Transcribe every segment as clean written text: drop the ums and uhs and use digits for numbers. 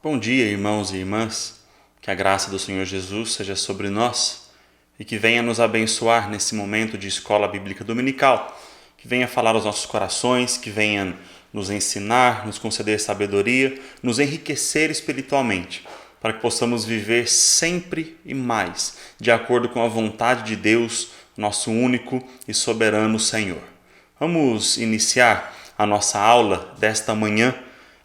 Bom dia, irmãos e irmãs. Que a graça do Senhor Jesus seja sobre nós e que venha nos abençoar nesse momento de escola bíblica dominical, que venha falar aos nossos corações, que venha nos ensinar, nos conceder sabedoria, nos enriquecer espiritualmente, para que possamos viver sempre e mais de acordo com a vontade de Deus, nosso único e soberano Senhor. Vamos iniciar a nossa aula desta manhã,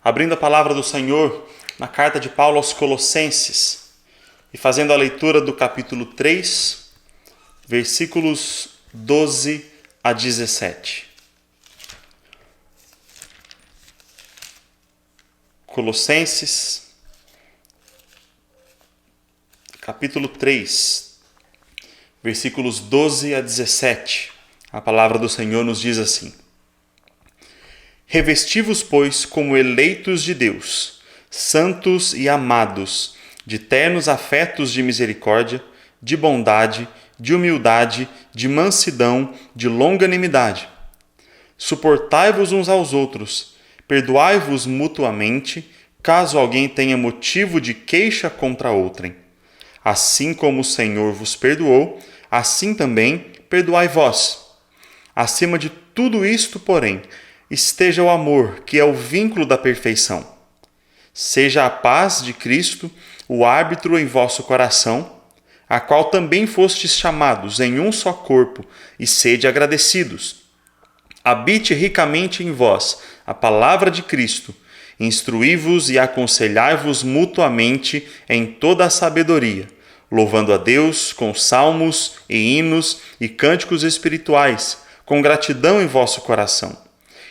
abrindo a palavra do Senhor na carta de Paulo aos Colossenses e fazendo a leitura do capítulo 3, versículos 12 a 17. Colossenses, capítulo 3, versículos 12 a 17. A palavra do Senhor nos diz assim: Revesti-vos, pois, como eleitos de Deus, santos e amados, de ternos afetos de misericórdia, de bondade, de humildade, de mansidão, de longanimidade. Suportai-vos uns aos outros, perdoai-vos mutuamente, caso alguém tenha motivo de queixa contra outrem. Assim como o Senhor vos perdoou, assim também perdoai vós. Acima de tudo isto, porém, esteja o amor, que é o vínculo da perfeição. Seja a paz de Cristo o árbitro em vosso coração, a qual também fostes chamados em um só corpo, e sede agradecidos. Habite ricamente em vós a palavra de Cristo, instruí-vos e aconselhai-vos mutuamente em toda a sabedoria, louvando a Deus com salmos e hinos e cânticos espirituais, com gratidão em vosso coração.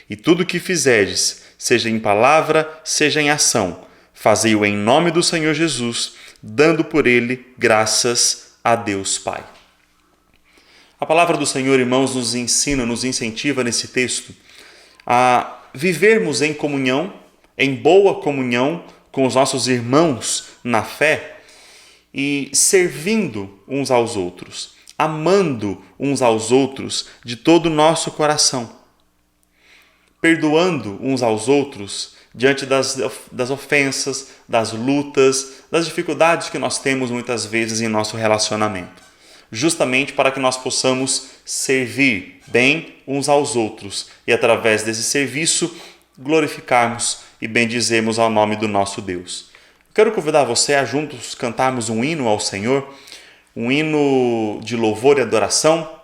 E tudo o que fizerdes, seja em palavra, seja em ação, fazei-o em nome do Senhor Jesus, dando por ele graças a Deus Pai. A palavra do Senhor, irmãos, nos ensina, nos incentiva nesse texto a vivermos em comunhão, em boa comunhão com os nossos irmãos na fé e servindo uns aos outros, amando uns aos outros de todo o nosso coração, perdoando uns aos outros diante das ofensas, das lutas, das dificuldades que nós temos muitas vezes em nosso relacionamento, justamente para que nós possamos servir bem uns aos outros e, através desse serviço, glorificarmos e bendizermos ao nome do nosso Deus. Quero convidar você a juntos cantarmos um hino ao Senhor, um hino de louvor e adoração,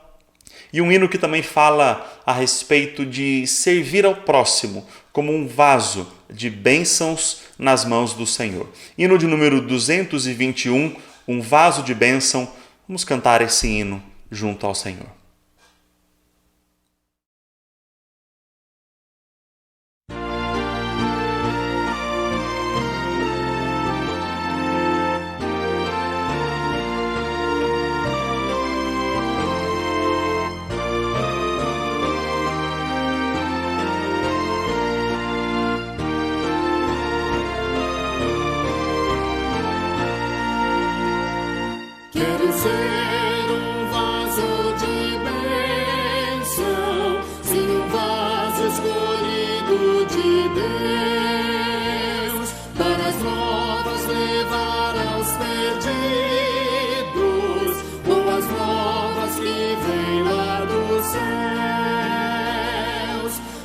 e um hino que também fala a respeito de servir ao próximo como um vaso de bênçãos nas mãos do Senhor. Hino de número 221, um vaso de bênção. Vamos cantar esse hino junto ao Senhor. Quero ser um vaso de bênção, sim, um vaso escolhido de Deus, para as novas levar aos perdidos, boas novas que vêm lá dos céus.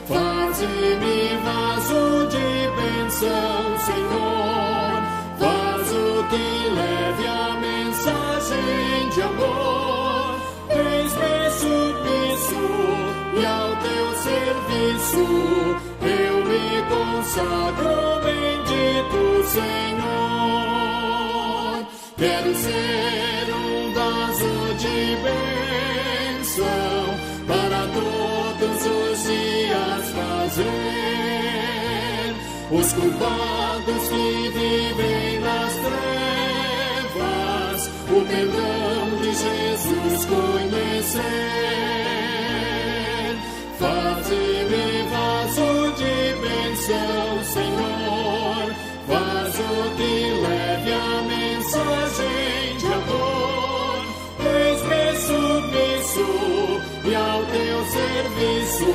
Faze-me vaso de bênção, Senhor, vaso que leve a mensagem de amor. Eis-me submisso e ao teu serviço eu me consagro, bendito Senhor. Quero ser um vaso de bênção para todos os dias fazer os culpados que vivem nas trevas o perdão de Jesus conhecer. Faze-me vaso de bênção, Senhor, vaso que leve a mensagem de amor. Eis-me submisso e ao teu serviço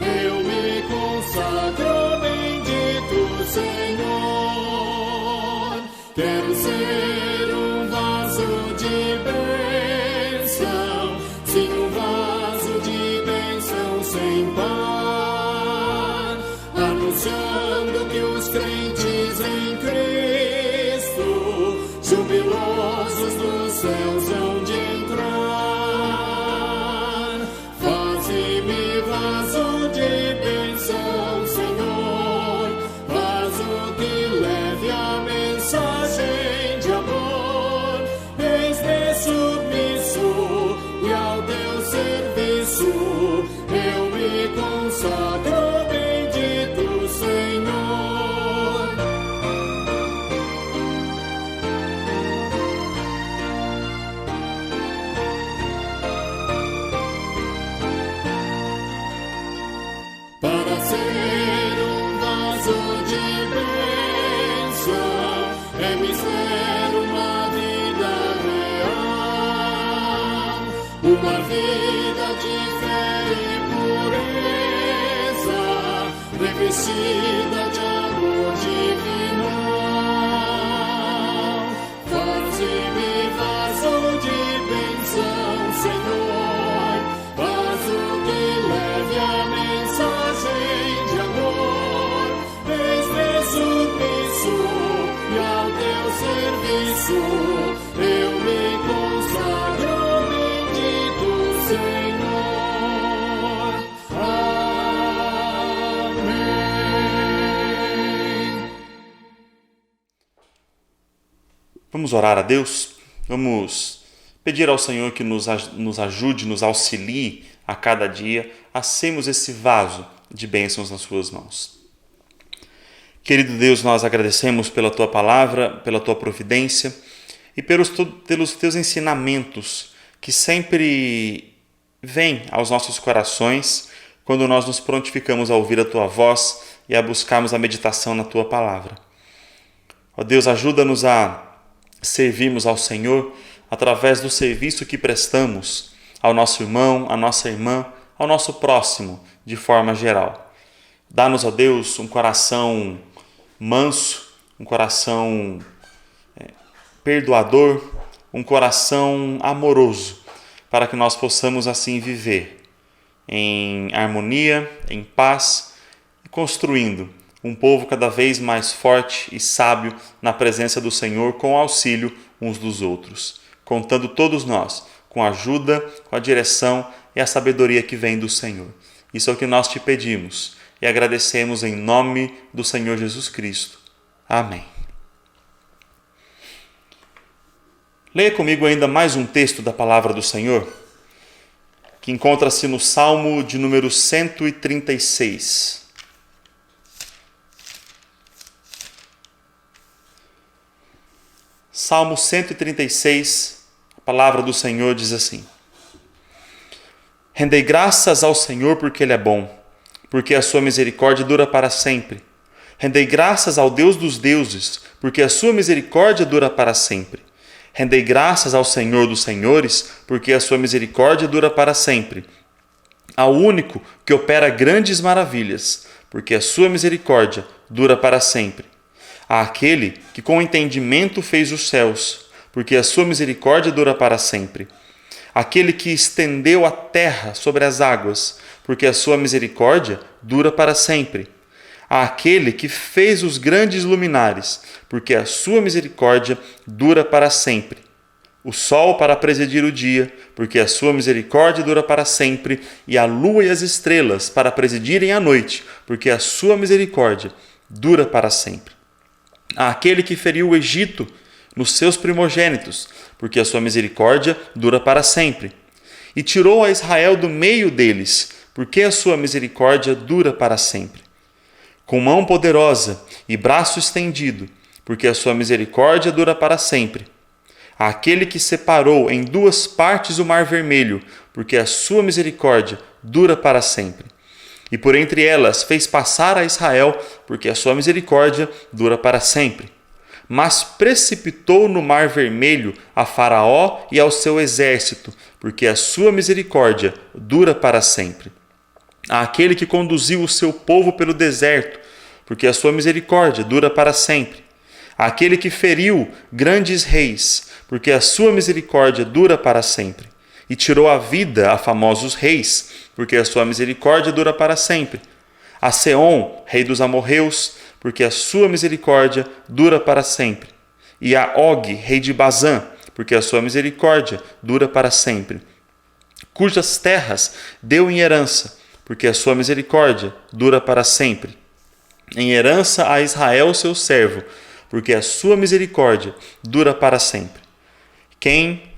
eu me consagro, bendito Senhor. céus hão de entrar. Faze-me vaso de bênção, Senhor, vaso que leve a mensagem de amor. Eis-me submisso e ao teu serviço eu me consagro, bendito Senhor. Para ser vaso de bênção é-me ser uma vida real, uma vida de fé e pureza, revestida de amor divinal. Faze-me vaso de bênção, Senhor, vaso que leve a mensagem de amor. Eis-me submisso e ao teu serviço eu me consagro, bendito Senhor. Amém. Vamos orar a Deus? Vamos pedir ao Senhor que nos ajude, nos auxilie a cada dia a sermos esse vaso de bênçãos nas suas mãos. Querido Deus, nós agradecemos pela Tua palavra, pela Tua providência e pelos Teus ensinamentos que sempre vêm aos nossos corações quando nós nos prontificamos a ouvir a Tua voz e a buscarmos a meditação na Tua palavra. Ó Deus, ajuda-nos a servirmos ao Senhor através do serviço que prestamos ao nosso irmão, à nossa irmã, ao nosso próximo, de forma geral. Dá-nos, ó Deus, um coração manso, um coração perdoador, um coração amoroso, para que nós possamos assim viver em harmonia, em paz, construindo um povo cada vez mais forte e sábio na presença do Senhor, com o auxílio uns dos outros, contando todos nós com a ajuda, com a direção e a sabedoria que vem do Senhor. Isso é o que nós te pedimos e agradecemos em nome do Senhor Jesus Cristo. Amém. Leia comigo ainda mais um texto da palavra do Senhor, que encontra-se no Salmo de número 136. Salmo 136, a palavra do Senhor diz assim: Rendei graças ao Senhor porque Ele é bom, porque a sua misericórdia dura para sempre. Rendei graças ao Deus dos deuses, porque a sua misericórdia dura para sempre. Rendei graças ao Senhor dos senhores, porque a sua misericórdia dura para sempre. Ao único que opera grandes maravilhas, porque a sua misericórdia dura para sempre. Àquele que com entendimento fez os céus, porque a sua misericórdia dura para sempre. Aquele que estendeu a terra sobre as águas, porque a sua misericórdia dura para sempre. Àquele que fez os grandes luminares, porque a sua misericórdia dura para sempre. O sol para presidir o dia, porque a sua misericórdia dura para sempre, e a lua e as estrelas para presidirem a noite, porque a sua misericórdia dura para sempre. Àquele que feriu o Egito nos seus primogênitos, porque a sua misericórdia dura para sempre. E tirou a Israel do meio deles, porque a sua misericórdia dura para sempre. Com mão poderosa e braço estendido, porque a sua misericórdia dura para sempre. Àquele que separou em duas partes o mar vermelho, porque a sua misericórdia dura para sempre. E por entre elas fez passar a Israel, porque a sua misericórdia dura para sempre. Mas precipitou no mar vermelho a Faraó e ao seu exército, porque a sua misericórdia dura para sempre. Àquele que conduziu o seu povo pelo deserto, porque a sua misericórdia dura para sempre. Àquele que feriu grandes reis, porque a sua misericórdia dura para sempre. E tirou a vida a famosos reis, porque a sua misericórdia dura para sempre. A Seom, rei dos amorreus, porque a sua misericórdia dura para sempre. E a Og, rei de Bazã, porque a sua misericórdia dura para sempre. Cujas terras deu em herança, porque a sua misericórdia dura para sempre. Em herança a Israel, seu servo, porque a sua misericórdia dura para sempre.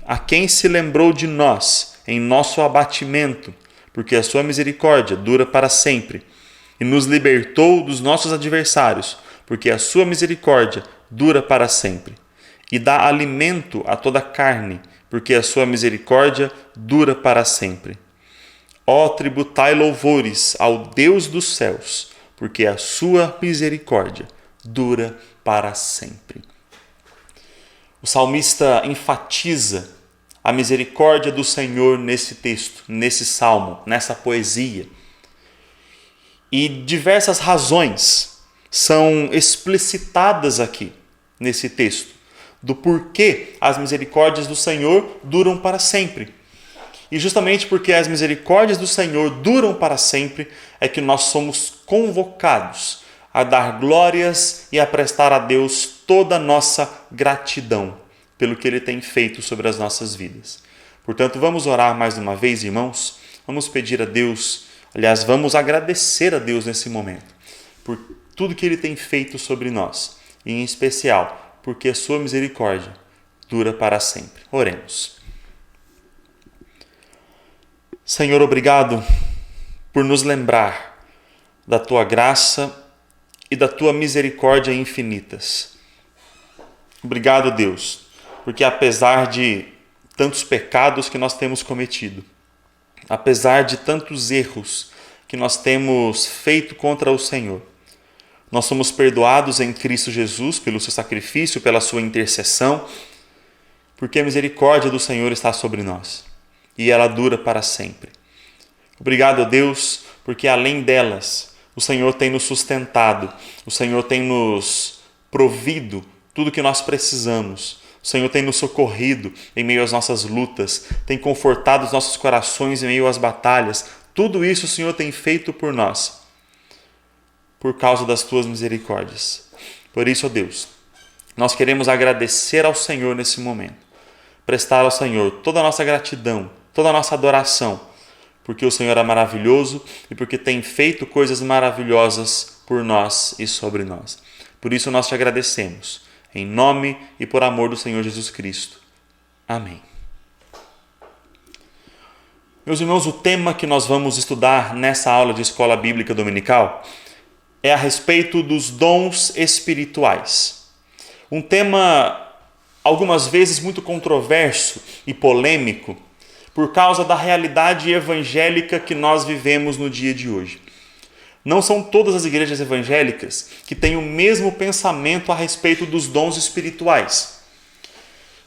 A quem se lembrou de nós em nosso abatimento, porque a sua misericórdia dura para sempre. E nos libertou dos nossos adversários, porque a sua misericórdia dura para sempre. E dá alimento a toda a carne, porque a sua misericórdia dura para sempre. Ó, tributai louvores ao Deus dos céus, porque a sua misericórdia dura para sempre. O salmista enfatiza a misericórdia do Senhor nesse texto, nesse salmo, nessa poesia. E diversas razões são explicitadas aqui nesse texto, do porquê as misericórdias do Senhor duram para sempre. E justamente porque as misericórdias do Senhor duram para sempre, é que nós somos convocados a dar glórias e a prestar a Deus toda a nossa gratidão pelo que Ele tem feito sobre as nossas vidas. Portanto, vamos orar mais uma vez, irmãos. Vamos pedir a Deus, aliás, vamos agradecer a Deus nesse momento, por tudo que Ele tem feito sobre nós, e em especial, porque a sua misericórdia dura para sempre. Oremos. Senhor, obrigado por nos lembrar da Tua graça e da Tua misericórdia infinitas. Obrigado, Deus, porque apesar de tantos pecados que nós temos cometido, apesar de tantos erros que nós temos feito contra o Senhor, nós somos perdoados em Cristo Jesus pelo seu sacrifício, pela sua intercessão, porque a misericórdia do Senhor está sobre nós e ela dura para sempre. Obrigado, Deus, porque além delas, o Senhor tem nos sustentado, o Senhor tem nos provido tudo que nós precisamos. O Senhor tem nos socorrido em meio às nossas lutas, tem confortado os nossos corações em meio às batalhas. Tudo isso o Senhor tem feito por nós, por causa das Tuas misericórdias. Por isso, ó Deus, nós queremos agradecer ao Senhor nesse momento, prestar ao Senhor toda a nossa gratidão, toda a nossa adoração, porque o Senhor é maravilhoso e porque tem feito coisas maravilhosas por nós e sobre nós. Por isso nós te agradecemos, em nome e por amor do Senhor Jesus Cristo. Amém. Meus irmãos, o tema que nós vamos estudar nessa aula de Escola Bíblica Dominical é a respeito dos dons espirituais. Um tema, algumas vezes, muito controverso e polêmico, por causa da realidade evangélica que nós vivemos no dia de hoje. Não são todas as igrejas evangélicas que têm o mesmo pensamento a respeito dos dons espirituais.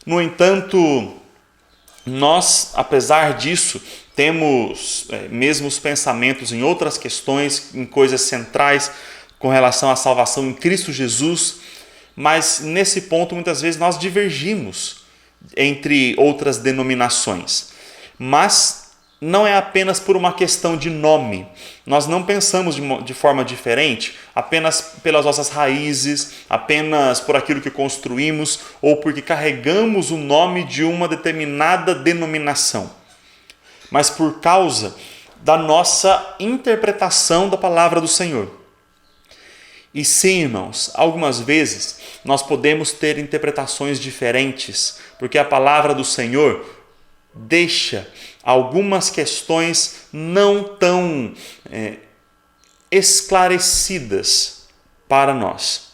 No entanto, nós, apesar disso, temos mesmos pensamentos em outras questões, em coisas centrais com relação à salvação em Cristo Jesus, mas nesse ponto muitas vezes nós divergimos entre outras denominações. Mas não é apenas por uma questão de nome. Nós não pensamos de forma diferente apenas pelas nossas raízes, apenas por aquilo que construímos ou porque carregamos o nome de uma determinada denominação, mas por causa da nossa interpretação da palavra do Senhor. E sim, irmãos, algumas vezes nós podemos ter interpretações diferentes, porque a palavra do Senhor deixa algumas questões não tão esclarecidas para nós.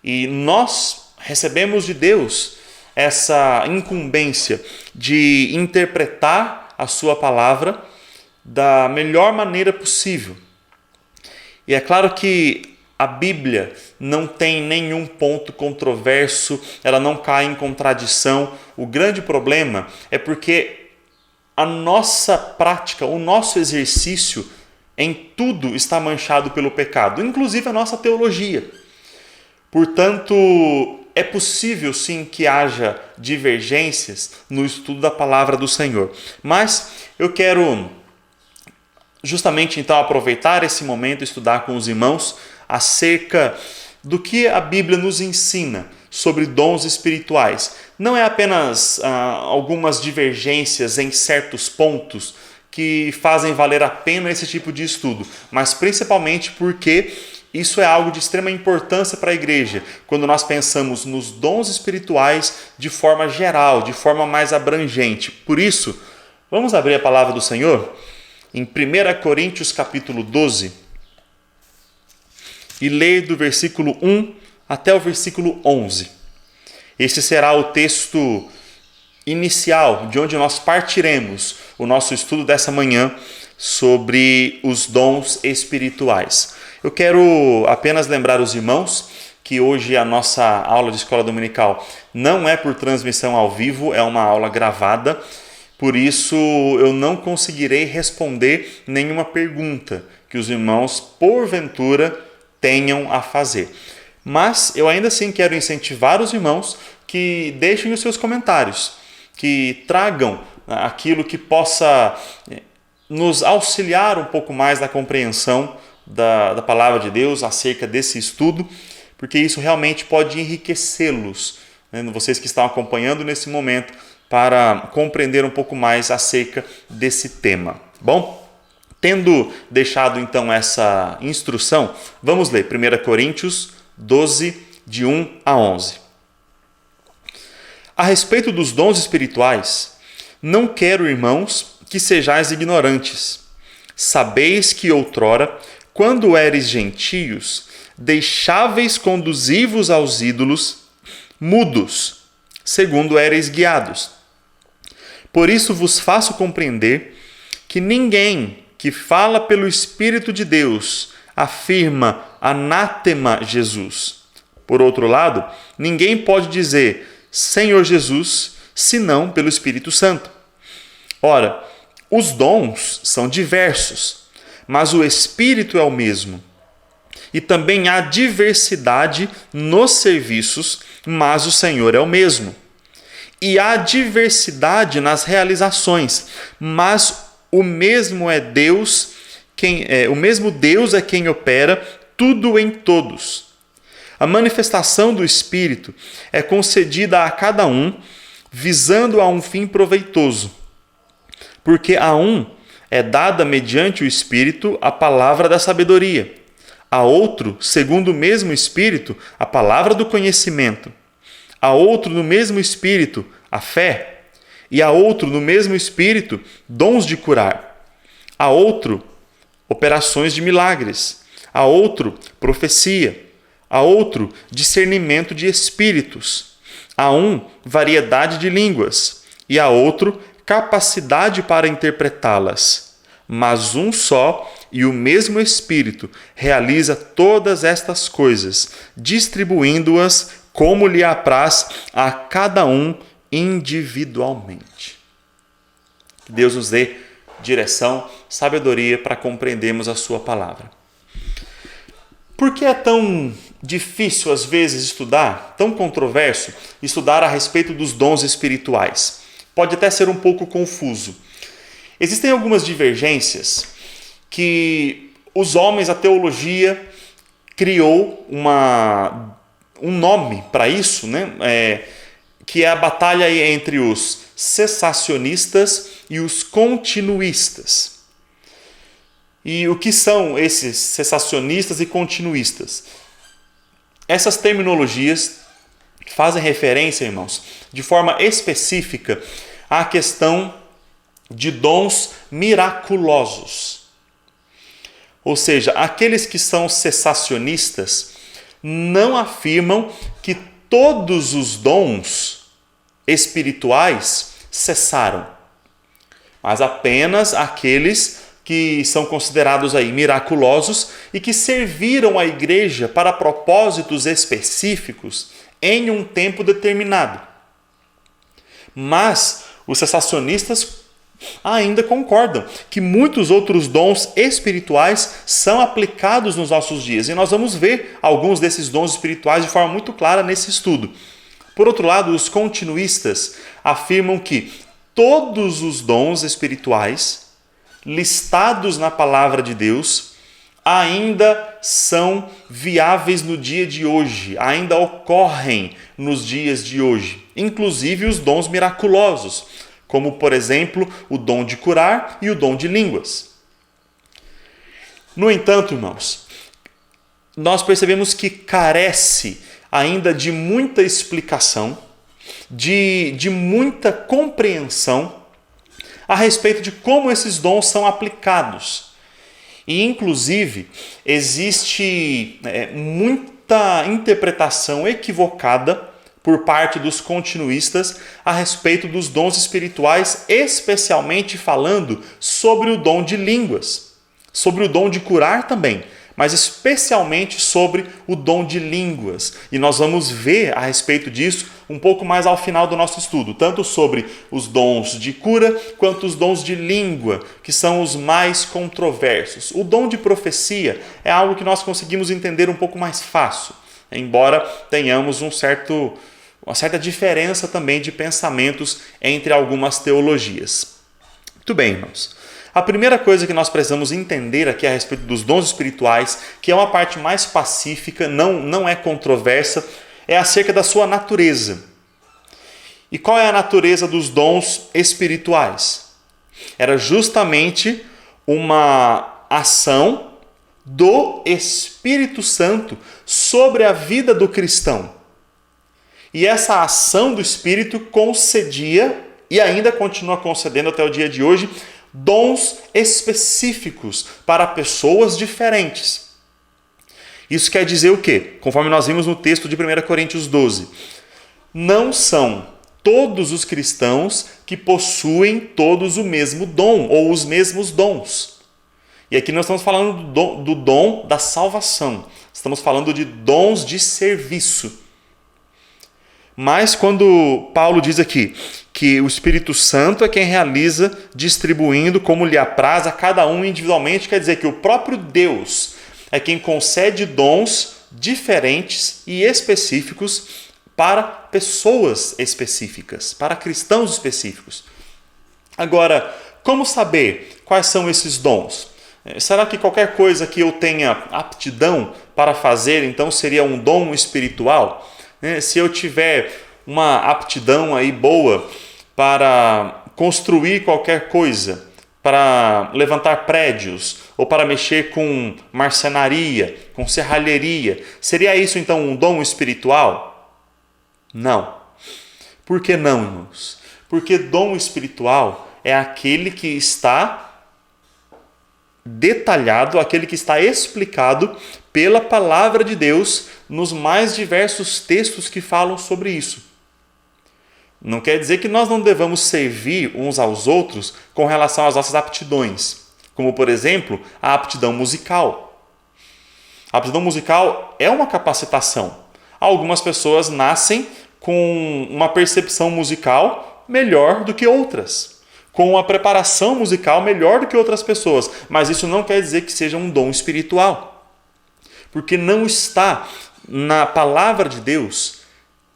E nós recebemos de Deus essa incumbência de interpretar a sua palavra da melhor maneira possível. E é claro que a Bíblia não tem nenhum ponto controverso, ela não cai em contradição. O grande problema é porque a nossa prática, o nosso exercício em tudo está manchado pelo pecado, inclusive a nossa teologia. Portanto, é possível sim que haja divergências no estudo da palavra do Senhor. Mas eu quero justamente então aproveitar esse momento e estudar com os irmãos acerca do que a Bíblia nos ensina sobre dons espirituais. Não é apenas algumas divergências em certos pontos que fazem valer a pena esse tipo de estudo, mas principalmente porque isso é algo de extrema importância para a igreja, quando nós pensamos nos dons espirituais de forma geral, de forma mais abrangente. Por isso, vamos abrir a palavra do Senhor em 1 Coríntios capítulo 12 e ler do versículo 1 até o versículo 11. Esse será o texto inicial, de onde nós partiremos o nosso estudo dessa manhã sobre os dons espirituais. Eu quero apenas lembrar os irmãos que hoje a nossa aula de escola dominical não é por transmissão ao vivo, é uma aula gravada, por isso eu não conseguirei responder nenhuma pergunta que os irmãos, porventura, tenham a fazer. Mas eu ainda assim quero incentivar os irmãos que deixem os seus comentários, que tragam aquilo que possa nos auxiliar um pouco mais na compreensão da palavra de Deus acerca desse estudo, porque isso realmente pode enriquecê-los, né, vocês que estão acompanhando nesse momento, para compreender um pouco mais acerca desse tema. Bom, tendo deixado então essa instrução, vamos ler 1 Coríntios 12, de 1 a 11. A respeito dos dons espirituais, não quero, irmãos, que sejais ignorantes. Sabeis que outrora, quando éreis gentios, deixáveis conduzir-vos aos ídolos, mudos, segundo éreis guiados. Por isso vos faço compreender que ninguém que fala pelo Espírito de Deus afirma anátema Jesus. Por outro lado, ninguém pode dizer Senhor Jesus, senão pelo Espírito Santo. Ora, os dons são diversos, mas o Espírito é o mesmo. E também há diversidade nos serviços, mas o Senhor é o mesmo. E há diversidade nas realizações, mas o mesmo Deus é quem opera tudo em todos. A manifestação do Espírito é concedida a cada um, visando a um fim proveitoso. Porque a um é dada mediante o Espírito a palavra da sabedoria, a outro, segundo o mesmo Espírito, a palavra do conhecimento, a outro no mesmo Espírito, a fé, e a outro no mesmo Espírito, dons de curar, a outro, operações de milagres, a outro, profecia, a outro, discernimento de espíritos, a um, variedade de línguas, e a outro, capacidade para interpretá-las. Mas um só e o mesmo Espírito realiza todas estas coisas, distribuindo-as como lhe apraz a cada um individualmente. Que Deus nos dê direção, sabedoria para compreendermos a sua palavra. Por que é tão difícil às vezes estudar, tão controverso, estudar a respeito dos dons espirituais? Pode até ser um pouco confuso. Existem algumas divergências que os homens, a teologia, criou um nome para isso, né? Que é a batalha entre os cessacionistas e os continuistas. E o que são esses cessacionistas e continuistas? Essas terminologias fazem referência, irmãos, de forma específica à questão de dons miraculosos. Ou seja, aqueles que são cessacionistas não afirmam que todos os dons espirituais cessaram, mas apenas aqueles que são considerados aí miraculosos e que serviram à igreja para propósitos específicos em um tempo determinado. Mas os cessacionistas ainda concordam que muitos outros dons espirituais são aplicados nos nossos dias. E nós vamos ver alguns desses dons espirituais de forma muito clara nesse estudo. Por outro lado, os continuistas afirmam que todos os dons espirituais listados na palavra de Deus ainda são viáveis no dia de hoje, ainda ocorrem nos dias de hoje, inclusive os dons miraculosos, como, por exemplo, o dom de curar e o dom de línguas. No entanto, irmãos, nós percebemos que carece ainda de muita explicação, de muita compreensão a respeito de como esses dons são aplicados. E, inclusive, existe muita interpretação equivocada por parte dos continuistas a respeito dos dons espirituais, especialmente falando sobre o dom de línguas, sobre o dom de curar também, mas especialmente sobre o dom de línguas. E nós vamos ver a respeito disso um pouco mais ao final do nosso estudo, tanto sobre os dons de cura quanto os dons de língua, que são os mais controversos. O dom de profecia é algo que nós conseguimos entender um pouco mais fácil, embora tenhamos uma certa diferença também de pensamentos entre algumas teologias. Muito bem, irmãos. A primeira coisa que nós precisamos entender aqui a respeito dos dons espirituais, que é uma parte mais pacífica, não é controversa, é acerca da sua natureza. E qual é a natureza dos dons espirituais? Era justamente uma ação do Espírito Santo sobre a vida do cristão. E essa ação do Espírito concedia, e ainda continua concedendo até o dia de hoje, dons específicos para pessoas diferentes. Isso quer dizer o quê? Conforme nós vimos no texto de 1 Coríntios 12. Não são todos os cristãos que possuem todos o mesmo dom, ou os mesmos dons. E aqui nós estamos falando do dom da salvação. Estamos falando de dons de serviço. Mas quando Paulo diz aqui que o Espírito Santo é quem realiza, distribuindo como lhe apraz a cada um individualmente, quer dizer que o próprio Deus é quem concede dons diferentes e específicos para pessoas específicas, para cristãos específicos. Agora, como saber quais são esses dons? Será que qualquer coisa que eu tenha aptidão para fazer, então seria um dom espiritual? Se eu tiver uma aptidão aí boa para construir qualquer coisa, para levantar prédios, ou para mexer com marcenaria, com serralheria, seria isso então um dom espiritual? Não. Por que não, irmãos? Porque dom espiritual é aquele que está detalhado, aquele que está explicado pela palavra de Deus nos mais diversos textos que falam sobre isso. Não quer dizer que nós não devamos servir uns aos outros com relação às nossas aptidões, como, por exemplo, a aptidão musical. A aptidão musical é uma capacitação. Algumas pessoas nascem com uma percepção musical melhor do que outras, com uma preparação musical melhor do que outras pessoas, mas isso não quer dizer que seja um dom espiritual, porque não está na palavra de Deus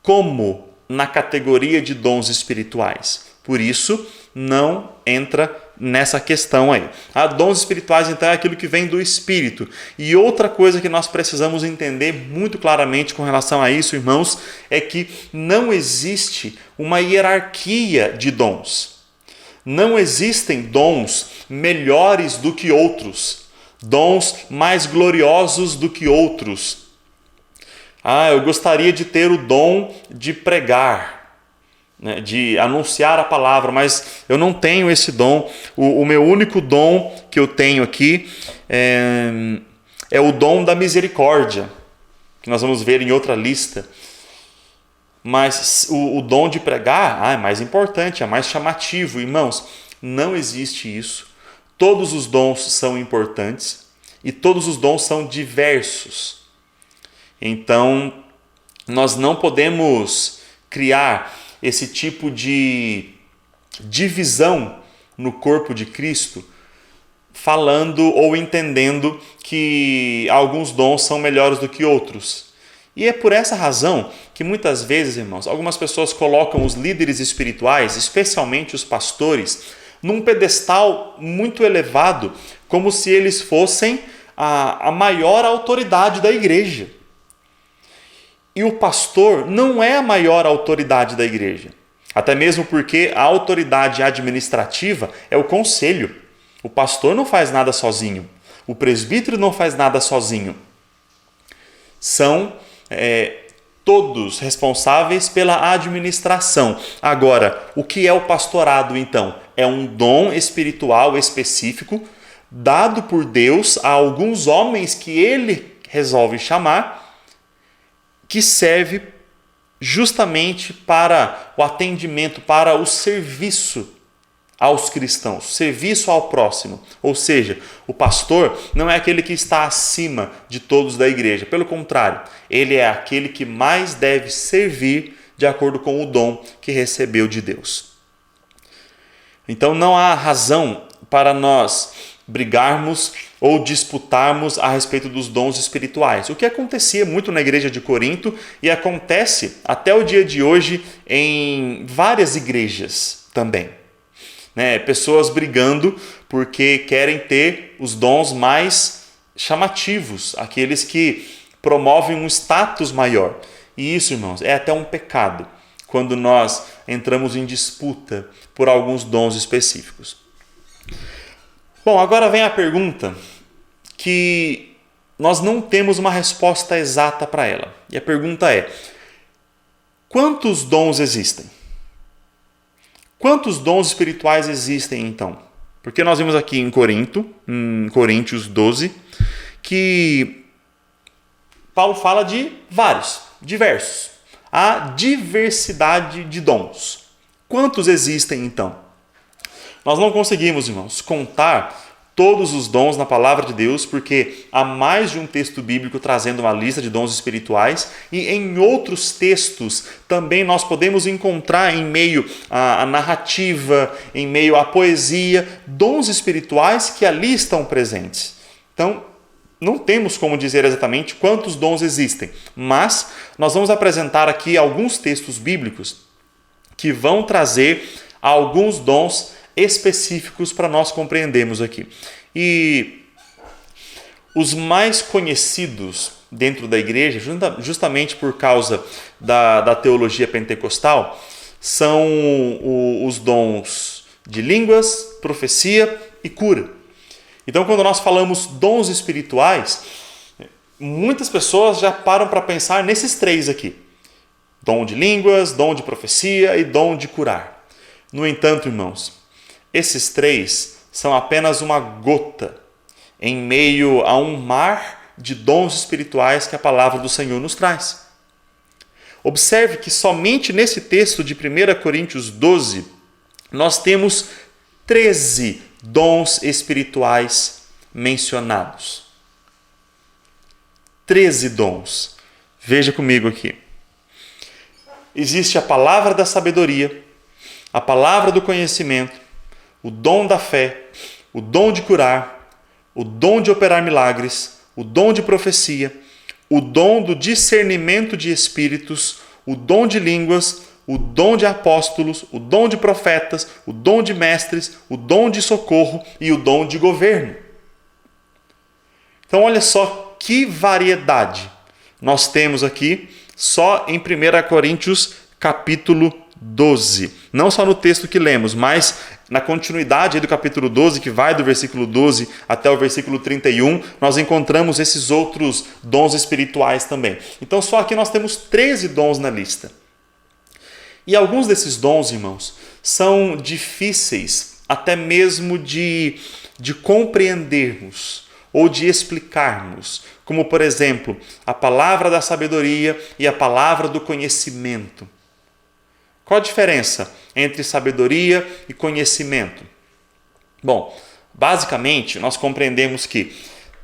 como na categoria de dons espirituais. Por isso, não entra nessa questão aí. Dons espirituais, então, é aquilo que vem do Espírito. E outra coisa que nós precisamos entender muito claramente com relação a isso, irmãos, é que não existe uma hierarquia de dons. Não existem dons melhores do que outros, dons mais gloriosos do que outros. Eu gostaria de ter o dom de pregar, né, de anunciar a palavra, mas eu não tenho esse dom. O meu único dom que eu tenho aqui é o dom da misericórdia, que nós vamos ver em outra lista. Mas o dom de pregar é mais importante, é mais chamativo. Irmãos, não existe isso. Todos os dons são importantes e todos os dons são diversos. Então, nós não podemos criar esse tipo de divisão no corpo de Cristo, falando ou entendendo que alguns dons são melhores do que outros. E é por essa razão que muitas vezes, irmãos, algumas pessoas colocam os líderes espirituais, especialmente os pastores, num pedestal muito elevado, como se eles fossem a maior autoridade da igreja. E o pastor não é a maior autoridade da igreja. Até mesmo porque a autoridade administrativa é o conselho. O pastor não faz nada sozinho. O presbítero não faz nada sozinho. São todos responsáveis pela administração. Agora, o que é o pastorado então? É um dom espiritual específico dado por Deus a alguns homens que ele resolve chamar, que serve justamente para o atendimento, para o serviço aos cristãos, serviço ao próximo. Ou seja, o pastor não é aquele que está acima de todos da igreja. Pelo contrário, ele é aquele que mais deve servir de acordo com o dom que recebeu de Deus. Então não há razão para nós brigarmos ou disputarmos a respeito dos dons espirituais. O que acontecia muito na igreja de Corinto e acontece até o dia de hoje em várias igrejas também. Pessoas brigando porque querem ter os dons mais chamativos, aqueles que promovem um status maior. E isso, irmãos, é até um pecado quando nós entramos em disputa por alguns dons específicos. Bom, agora vem a pergunta que nós não temos uma resposta exata para ela. E a pergunta é: quantos dons existem? Quantos dons espirituais existem então? Porque nós vimos aqui em Coríntios 12, que Paulo fala de vários, diversos. Há diversidade de dons. Quantos existem então? Nós não conseguimos, irmãos, contar todos os dons na palavra de Deus, porque há mais de um texto bíblico trazendo uma lista de dons espirituais, e em outros textos também nós podemos encontrar em meio à narrativa, em meio à poesia, dons espirituais que ali estão presentes. Então, não temos como dizer exatamente quantos dons existem, mas nós vamos apresentar aqui alguns textos bíblicos que vão trazer alguns dons específicos para nós compreendermos aqui. E os mais conhecidos dentro da igreja, justamente por causa da teologia pentecostal, são os dons de línguas, profecia e cura. Então, quando nós falamos dons espirituais, muitas pessoas já param para pensar nesses três aqui: dom de línguas, dom de profecia e dom de curar. No entanto, irmãos, esses três são apenas uma gota em meio a um mar de dons espirituais que a palavra do Senhor nos traz. Observe que somente nesse texto de 1 Coríntios 12, nós temos 13 dons espirituais mencionados. 13 dons. Veja comigo aqui. Existe a palavra da sabedoria, a palavra do conhecimento, o dom da fé, o dom de curar, o dom de operar milagres, o dom de profecia, o dom do discernimento de espíritos, o dom de línguas, o dom de apóstolos, o dom de profetas, o dom de mestres, o dom de socorro e o dom de governo. Então olha só que variedade nós temos aqui só em 1 Coríntios capítulo 12. Não só no texto que lemos, mas na continuidade do capítulo 12, que vai do versículo 12 até o versículo 31, nós encontramos esses outros dons espirituais também. Então só aqui nós temos 13 dons na lista. E alguns desses dons, irmãos, são difíceis até mesmo de compreendermos ou de explicarmos, como por exemplo, a palavra da sabedoria e a palavra do conhecimento. Qual a diferença entre sabedoria e conhecimento? Bom, basicamente nós compreendemos que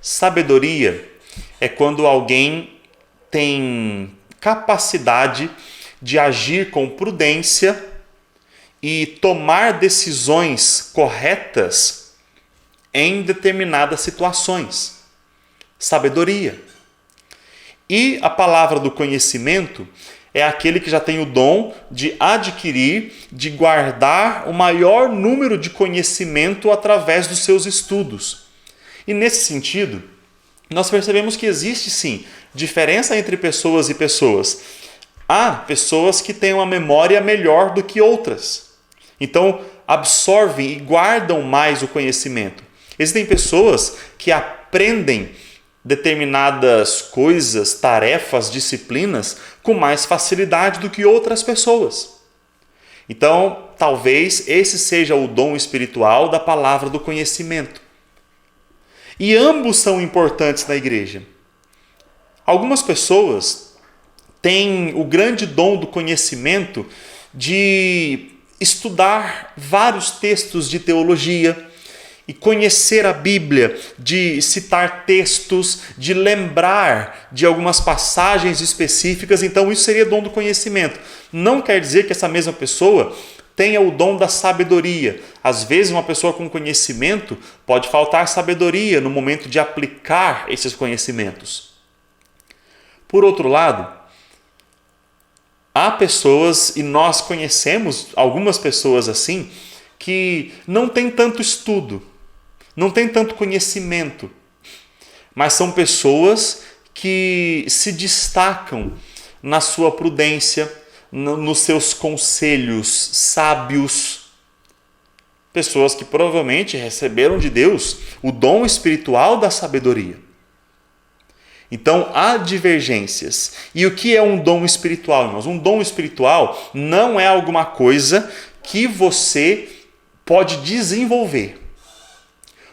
sabedoria é quando alguém tem capacidade de agir com prudência e tomar decisões corretas em determinadas situações. Sabedoria. E a palavra do conhecimento é aquele que já tem o dom de adquirir, de guardar o maior número de conhecimento através dos seus estudos. E nesse sentido, nós percebemos que existe sim diferença entre pessoas e pessoas. Há pessoas que têm uma memória melhor do que outras. Então, absorvem e guardam mais o conhecimento. Existem pessoas que aprendem determinadas coisas, tarefas, disciplinas com mais facilidade do que outras pessoas. Então, talvez esse seja o dom espiritual da palavra do conhecimento. E ambos são importantes na igreja. Algumas pessoas têm o grande dom do conhecimento de estudar vários textos de teologia e conhecer a Bíblia, de citar textos, de lembrar de algumas passagens específicas. Então isso seria dom do conhecimento. Não quer dizer que essa mesma pessoa tenha o dom da sabedoria. Às vezes uma pessoa com conhecimento pode faltar sabedoria no momento de aplicar esses conhecimentos. Por outro lado, há pessoas, e nós conhecemos algumas pessoas assim, que não têm tanto estudo, não têm tanto conhecimento, mas são pessoas que se destacam na sua prudência, nos seus conselhos sábios. Pessoas que provavelmente receberam de Deus o dom espiritual da sabedoria. Então, há divergências. E o que é um dom espiritual, irmãos? Um dom espiritual não é alguma coisa que você pode desenvolver.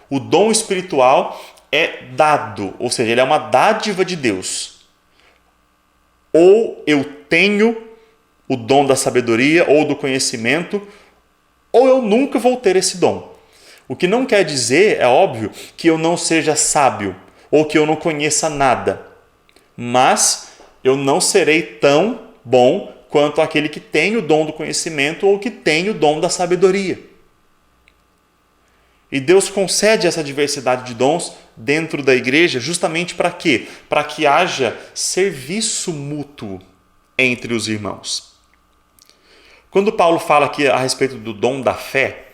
O dom espiritual é dado, ou seja, ele é uma dádiva de Deus. Ou eu tenho o dom da sabedoria ou do conhecimento, ou eu nunca vou ter esse dom. O que não quer dizer, é óbvio, que eu não seja sábio, ou que eu não conheça nada. Mas eu não serei tão bom quanto aquele que tem o dom do conhecimento ou que tem o dom da sabedoria. E Deus concede essa diversidade de dons dentro da igreja justamente para quê? Para que haja serviço mútuo entre os irmãos. Quando Paulo fala aqui a respeito do dom da fé,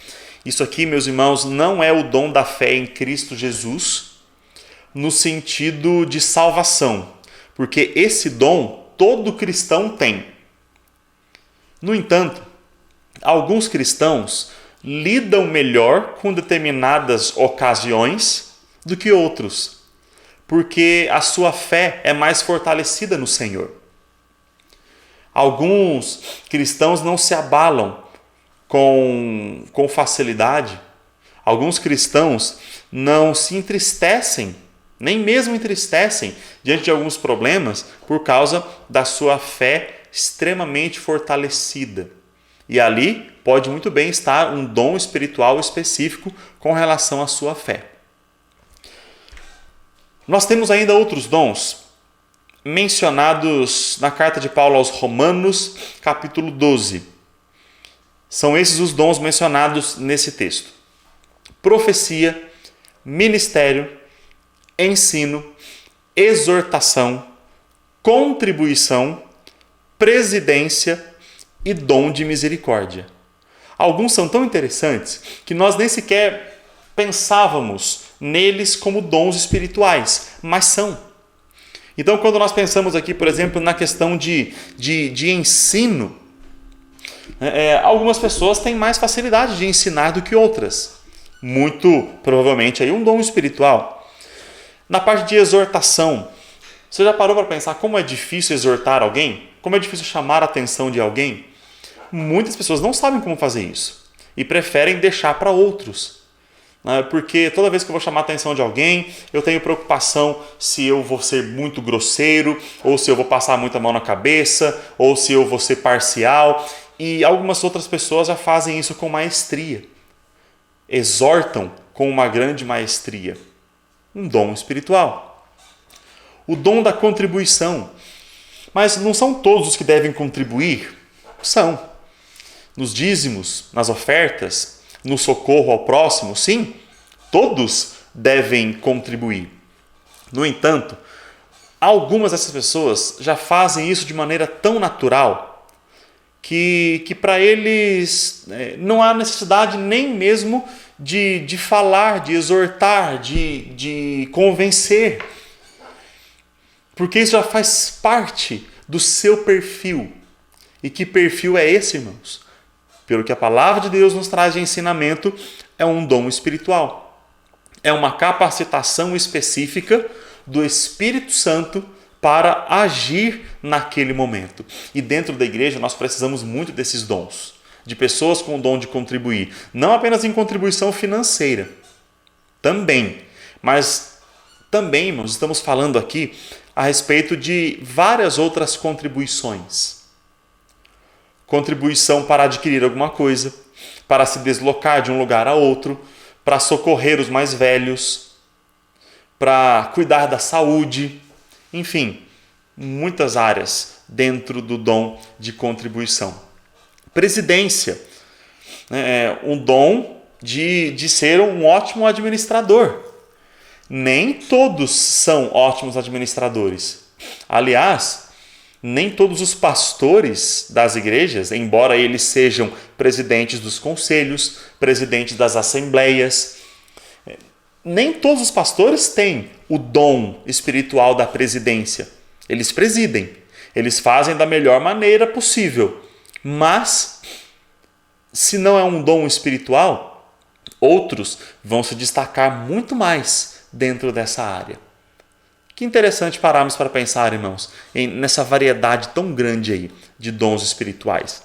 isso aqui, meus irmãos, não é o dom da fé em Cristo Jesus no sentido de salvação, porque esse dom todo cristão tem. No entanto, alguns cristãos lidam melhor com determinadas ocasiões do que outros, porque a sua fé é mais fortalecida no Senhor. Alguns cristãos não se abalam com facilidade. Alguns cristãos não se entristecem, nem mesmo entristecem diante de alguns problemas por causa da sua fé extremamente fortalecida. E ali pode muito bem estar um dom espiritual específico com relação à sua fé. Nós temos ainda outros dons mencionados na carta de Paulo aos Romanos, capítulo 12. São esses os dons mencionados nesse texto: profecia, ministério, ensino, exortação, contribuição, presidência e dom de misericórdia. Alguns são tão interessantes que nós nem sequer pensávamos neles como dons espirituais, mas são. Então, quando nós pensamos aqui, por exemplo, na questão de ensino, algumas pessoas têm mais facilidade de ensinar do que outras. Muito provavelmente aí um dom espiritual. Na parte de exortação, você já parou para pensar como é difícil exortar alguém? Como é difícil chamar a atenção de alguém? Muitas pessoas não sabem como fazer isso e preferem deixar para outros. Porque toda vez que eu vou chamar a atenção de alguém, eu tenho preocupação se eu vou ser muito grosseiro, ou se eu vou passar muita mão na cabeça, ou se eu vou ser parcial. E algumas outras pessoas já fazem isso com maestria. Exortam com uma grande maestria. Um dom espiritual. O dom da contribuição. Mas não são todos os que devem contribuir? São. Nos dízimos, nas ofertas, no socorro ao próximo, sim, todos devem contribuir. No entanto, algumas dessas pessoas já fazem isso de maneira tão natural que para eles não há necessidade nem mesmo de falar, de exortar, de convencer. Porque isso já faz parte do seu perfil. E que perfil é esse, irmãos? Pelo que a palavra de Deus nos traz de ensinamento, é um dom espiritual. É uma capacitação específica do Espírito Santo para agir naquele momento. E dentro da igreja nós precisamos muito desses dons, de pessoas com o dom de contribuir, não apenas em contribuição financeira, também, mas também, irmãos, estamos falando aqui a respeito de várias outras contribuições. Contribuição para adquirir alguma coisa, para se deslocar de um lugar a outro, para socorrer os mais velhos, para cuidar da saúde, enfim, muitas áreas dentro do dom de contribuição. Presidência, um dom de ser um ótimo administrador. Nem todos são ótimos administradores. Aliás, nem todos os pastores das igrejas, embora eles sejam presidentes dos conselhos, presidentes das assembleias, nem todos os pastores têm o dom espiritual da presidência. Eles presidem, eles fazem da melhor maneira possível. Mas, se não é um dom espiritual, outros vão se destacar muito mais dentro dessa área. Que interessante pararmos para pensar, irmãos, nessa variedade tão grande aí de dons espirituais.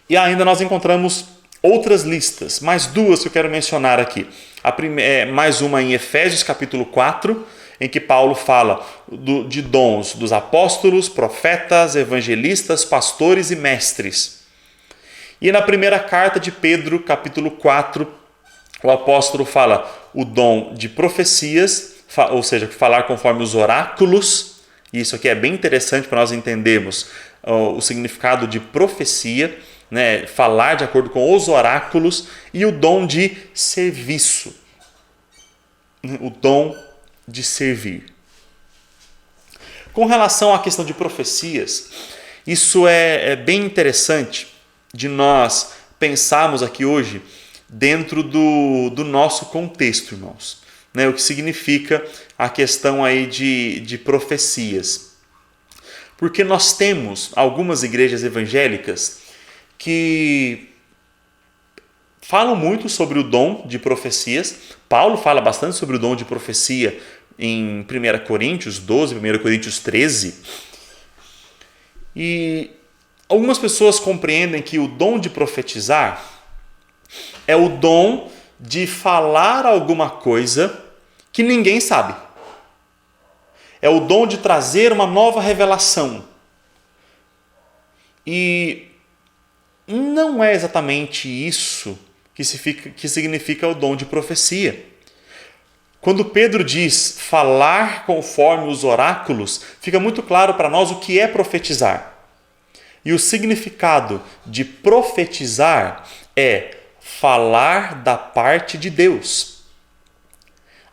E ainda nós encontramos outras listas, mais duas que eu quero mencionar aqui. Mais uma em Efésios capítulo 4, em que Paulo fala de dons dos apóstolos, profetas, evangelistas, pastores e mestres. E na primeira carta de Pedro, capítulo 4, o apóstolo fala o dom de profecias, ou seja, falar conforme os oráculos. E isso aqui é bem interessante para nós entendermos o significado de profecia, né? Falar de acordo com os oráculos, e o dom de serviço, o dom de servir. Com relação à questão de profecias, isso é bem interessante de nós pensarmos aqui hoje dentro do nosso contexto, irmãos. Né? O que significa a questão aí de profecias. Porque nós temos algumas igrejas evangélicas que falam muito sobre o dom de profecias. Paulo fala bastante sobre o dom de profecia em 1 Coríntios 12, 1 Coríntios 13. E algumas pessoas compreendem que o dom de profetizar é o dom de falar alguma coisa que ninguém sabe. É o dom de trazer uma nova revelação. E não é exatamente isso que significa o dom de profecia. Quando Pedro diz falar conforme os oráculos, fica muito claro para nós o que é profetizar. E o significado de profetizar é falar da parte de Deus.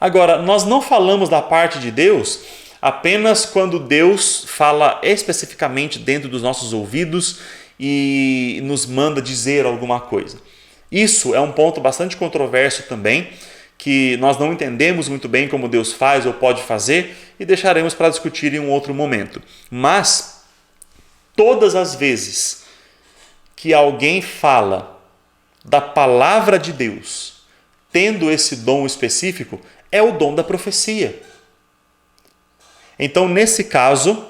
Agora, nós não falamos da parte de Deus apenas quando Deus fala especificamente dentro dos nossos ouvidos e nos manda dizer alguma coisa. Isso é um ponto bastante controverso também, que nós não entendemos muito bem como Deus faz ou pode fazer e deixaremos para discutir em um outro momento. Mas, todas as vezes que alguém fala da palavra de Deus, tendo esse dom específico, é o dom da profecia. Então, nesse caso,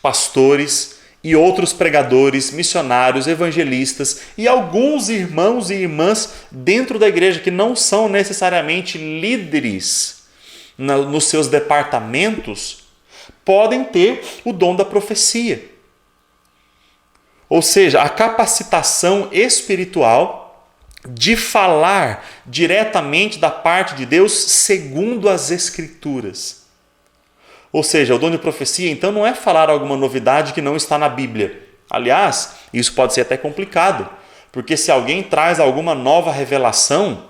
pastores e outros pregadores, missionários, evangelistas e alguns irmãos e irmãs dentro da igreja que não são necessariamente líderes nos seus departamentos, podem ter o dom da profecia. Ou seja, a capacitação espiritual de falar diretamente da parte de Deus segundo as Escrituras. Ou seja, o dom de profecia, então, não é falar alguma novidade que não está na Bíblia. Aliás, isso pode ser até complicado, porque se alguém traz alguma nova revelação,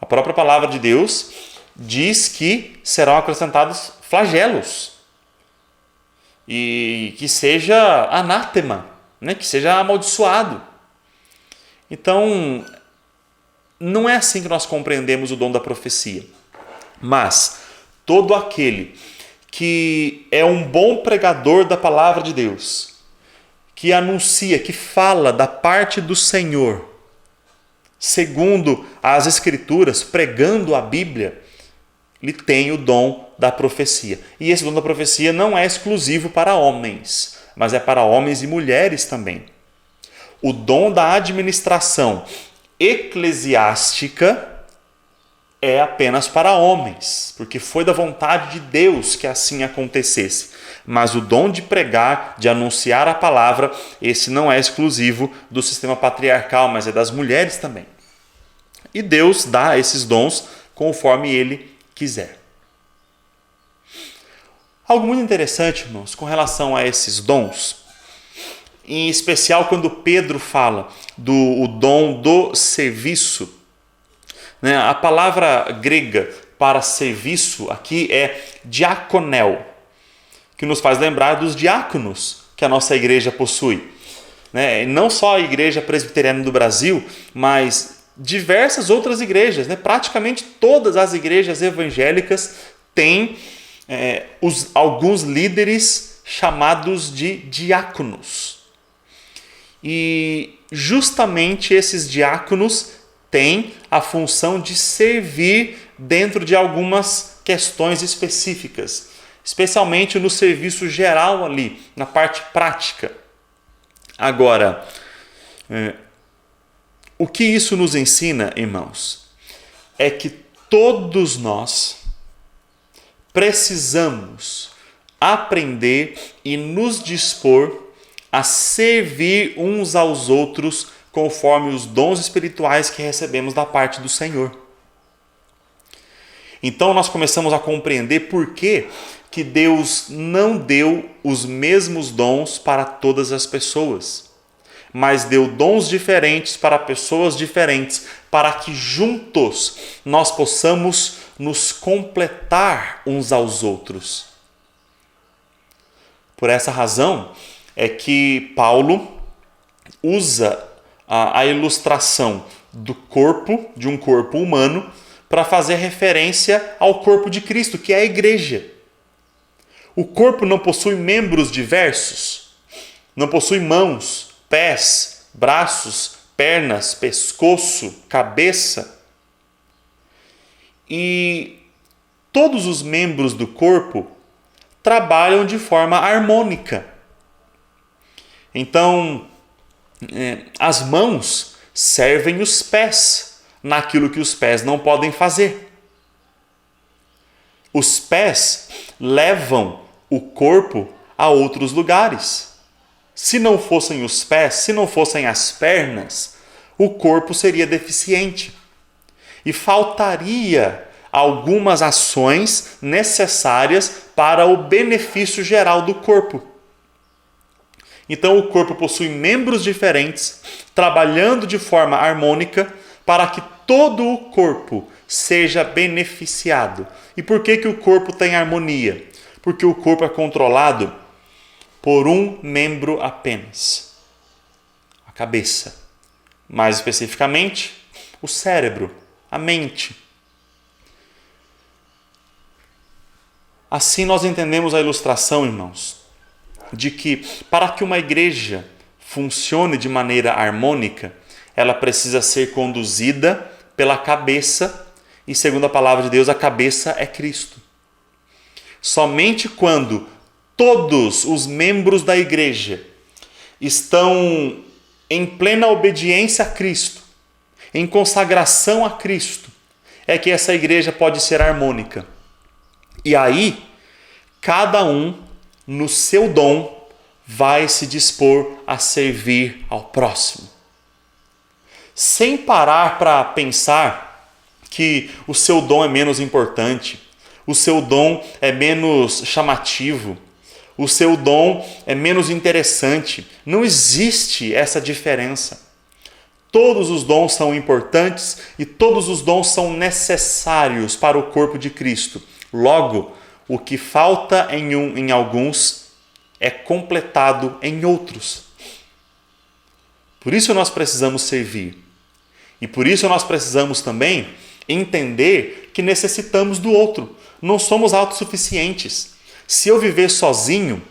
a própria palavra de Deus diz que serão acrescentados flagelos e que seja anátema, né? Que seja amaldiçoado. Então, não é assim que nós compreendemos o dom da profecia. Mas todo aquele que é um bom pregador da palavra de Deus, que anuncia, que fala da parte do Senhor, segundo as Escrituras, pregando a Bíblia, ele tem o dom da profecia. E esse dom da profecia não é exclusivo para homens, mas é para homens e mulheres também. O dom da administração eclesiástica é apenas para homens, porque foi da vontade de Deus que assim acontecesse. Mas o dom de pregar, de anunciar a palavra, esse não é exclusivo do sistema patriarcal, mas é das mulheres também. E Deus dá esses dons conforme Ele quiser. Algo muito interessante, irmãos, com relação a esses dons, em especial quando Pedro fala do dom do serviço, né? A palavra grega para serviço aqui é diakonel, que nos faz lembrar dos diáconos que a nossa igreja possui. Né? Não só a Igreja Presbiteriana do Brasil, mas diversas outras igrejas. Né? Praticamente todas as igrejas evangélicas têm alguns líderes chamados de diáconos. E justamente esses diáconos têm a função de servir dentro de algumas questões específicas, especialmente no serviço geral ali, na parte prática. Agora, o que isso nos ensina, irmãos, é que todos nós precisamos aprender e nos dispor a servir uns aos outros conforme os dons espirituais que recebemos da parte do Senhor. Então nós começamos a compreender por que Deus não deu os mesmos dons para todas as pessoas, mas deu dons diferentes para pessoas diferentes, para que juntos nós possamos nos completar uns aos outros. Por essa razão é que Paulo usa a ilustração do corpo, de um corpo humano, para fazer referência ao corpo de Cristo, que é a igreja. O corpo não possui membros diversos, não possui mãos, pés, braços, pernas, pescoço, cabeça. E todos os membros do corpo trabalham de forma harmônica. Então, as mãos servem os pés naquilo que os pés não podem fazer. Os pés levam o corpo a outros lugares. Se não fossem os pés, se não fossem as pernas, o corpo seria deficiente e faltaria algumas ações necessárias para o benefício geral do corpo. Então o corpo possui membros diferentes, trabalhando de forma harmônica para que todo o corpo seja beneficiado. E por que o corpo tem harmonia? Porque o corpo é controlado por um membro apenas, a cabeça. Mais especificamente, o cérebro, a mente. Assim nós entendemos a ilustração, irmãos, de que para que uma igreja funcione de maneira harmônica, ela precisa ser conduzida pela cabeça, e segundo a palavra de Deus, a cabeça é Cristo. Somente quando todos os membros da igreja estão em plena obediência a Cristo, em consagração a Cristo, é que essa igreja pode ser harmônica. E aí, cada um, no seu dom, vai se dispor a servir ao próximo. Sem parar para pensar que o seu dom é menos importante, o seu dom é menos chamativo, o seu dom é menos interessante. Não existe essa diferença. Todos os dons são importantes e todos os dons são necessários para o corpo de Cristo. Logo, o que falta em alguns é completado em outros. Por isso nós precisamos servir. E por isso nós precisamos também entender que necessitamos do outro. Não somos autossuficientes. Se eu viver sozinho,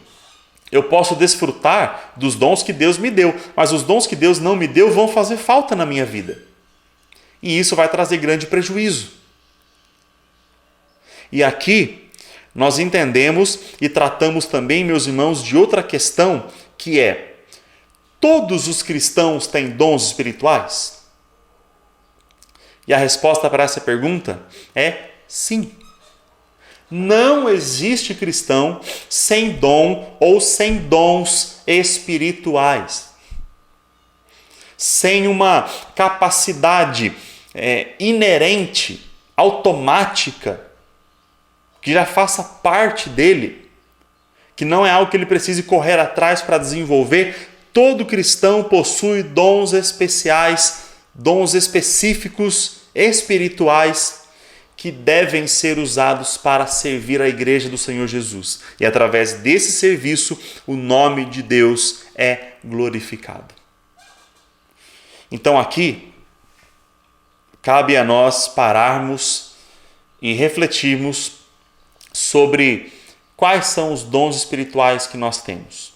eu posso desfrutar dos dons que Deus me deu, mas os dons que Deus não me deu vão fazer falta na minha vida. E isso vai trazer grande prejuízo. E aqui nós entendemos e tratamos também, meus irmãos, de outra questão, que é: todos os cristãos têm dons espirituais? E a resposta para essa pergunta é sim. Não existe cristão sem dom ou sem dons espirituais. Sem uma capacidade inerente, automática, que já faça parte dele, que não é algo que ele precise correr atrás para desenvolver. Todo cristão possui dons especiais, dons específicos, espirituais, que devem ser usados para servir a igreja do Senhor Jesus. E através desse serviço, o nome de Deus é glorificado. Então aqui, cabe a nós pararmos e refletirmos sobre quais são os dons espirituais que nós temos.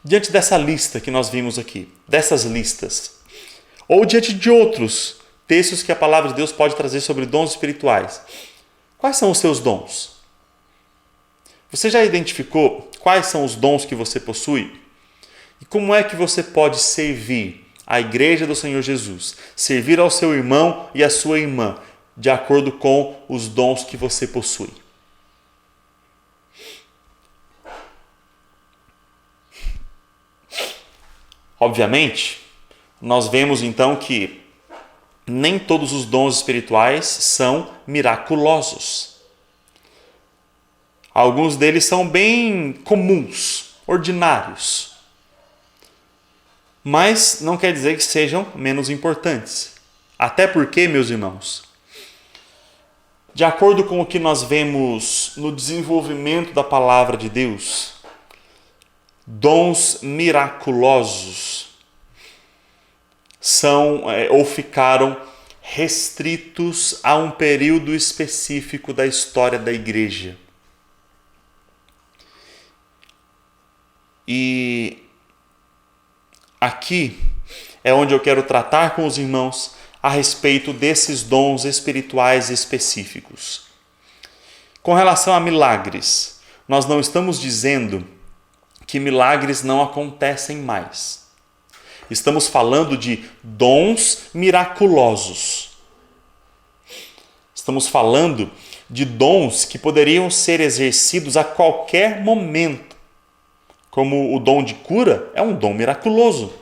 Diante dessa lista que nós vimos aqui, dessas listas, ou diante de outros textos que a palavra de Deus pode trazer sobre dons espirituais, quais são os seus dons? Você já identificou quais são os dons que você possui? E como é que você pode servir a igreja do Senhor Jesus, servir ao seu irmão e à sua irmã, de acordo com os dons que você possui? Obviamente, nós vemos então que nem todos os dons espirituais são miraculosos. Alguns deles são bem comuns, ordinários. Mas não quer dizer que sejam menos importantes. Até porque, meus irmãos, de acordo com o que nós vemos no desenvolvimento da palavra de Deus, dons miraculosos são ou ficaram restritos a um período específico da história da igreja. E aqui é onde eu quero tratar com os irmãos a respeito desses dons espirituais específicos. Com relação a milagres, nós não estamos dizendo que milagres não acontecem mais. Estamos falando de dons miraculosos. Estamos falando de dons que poderiam ser exercidos a qualquer momento. Como o dom de cura é um dom miraculoso.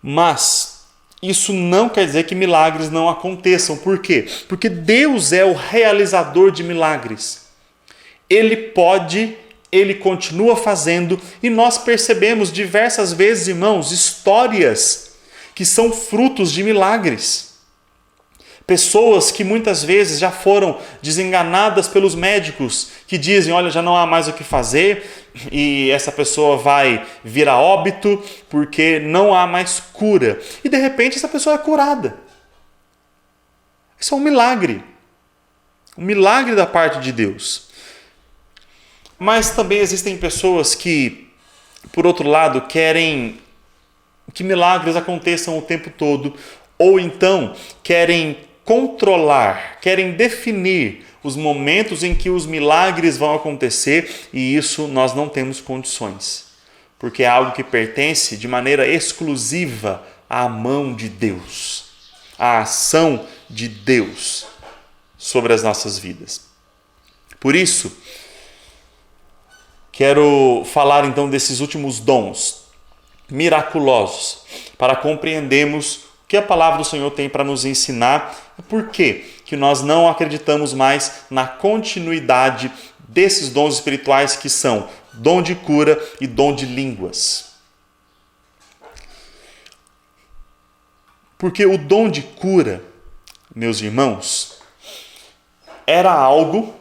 Mas isso não quer dizer que milagres não aconteçam. Por quê? Porque Deus é o realizador de milagres. Ele pode, Ele continua fazendo, e nós percebemos diversas vezes, irmãos, histórias que são frutos de milagres. Pessoas que muitas vezes já foram desenganadas pelos médicos, que dizem, olha, já não há mais o que fazer, e essa pessoa vai vir a óbito porque não há mais cura. E de repente essa pessoa é curada. Isso é um milagre da parte de Deus. Mas também existem pessoas que, por outro lado, querem que milagres aconteçam o tempo todo, ou então querem controlar, querem definir os momentos em que os milagres vão acontecer, e isso nós não temos condições, porque é algo que pertence de maneira exclusiva à mão de Deus, à ação de Deus sobre as nossas vidas. Por isso, quero falar então desses últimos dons miraculosos, para compreendermos o que a palavra do Senhor tem para nos ensinar e por que nós não acreditamos mais na continuidade desses dons espirituais que são dom de cura e dom de línguas. Porque o dom de cura, meus irmãos, era algo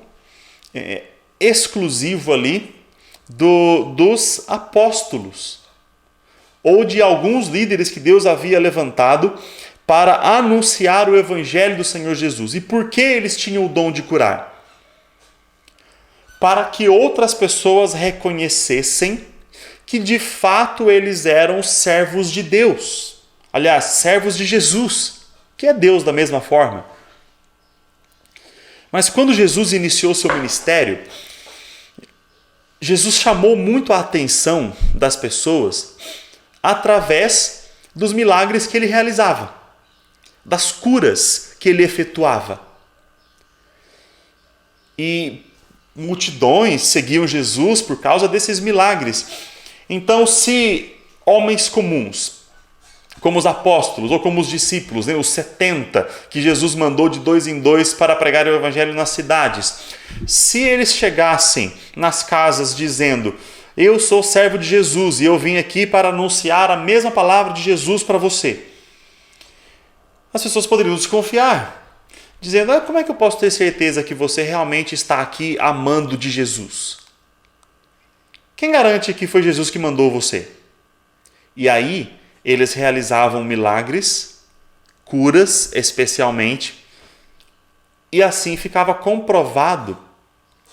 exclusivo ali dos apóstolos, ou de alguns líderes que Deus havia levantado para anunciar o evangelho do Senhor Jesus. E por que eles tinham o dom de curar? Para que outras pessoas reconhecessem que de fato eles eram servos de Deus. Aliás, servos de Jesus, que é Deus da mesma forma. Mas quando Jesus iniciou seu ministério, Jesus chamou muito a atenção das pessoas através dos milagres que ele realizava, das curas que ele efetuava. E multidões seguiam Jesus por causa desses milagres. Então, se homens comuns, como os apóstolos ou como os discípulos, os 70 que Jesus mandou de 2 em 2 para pregar o evangelho nas cidades, se eles chegassem nas casas dizendo: eu sou servo de Jesus e eu vim aqui para anunciar a mesma palavra de Jesus para você, as pessoas poderiam desconfiar, dizendo: como é que eu posso ter certeza que você realmente está aqui amando de Jesus? Quem garante que foi Jesus que mandou você? E aí eles realizavam milagres, curas especialmente, e assim ficava comprovado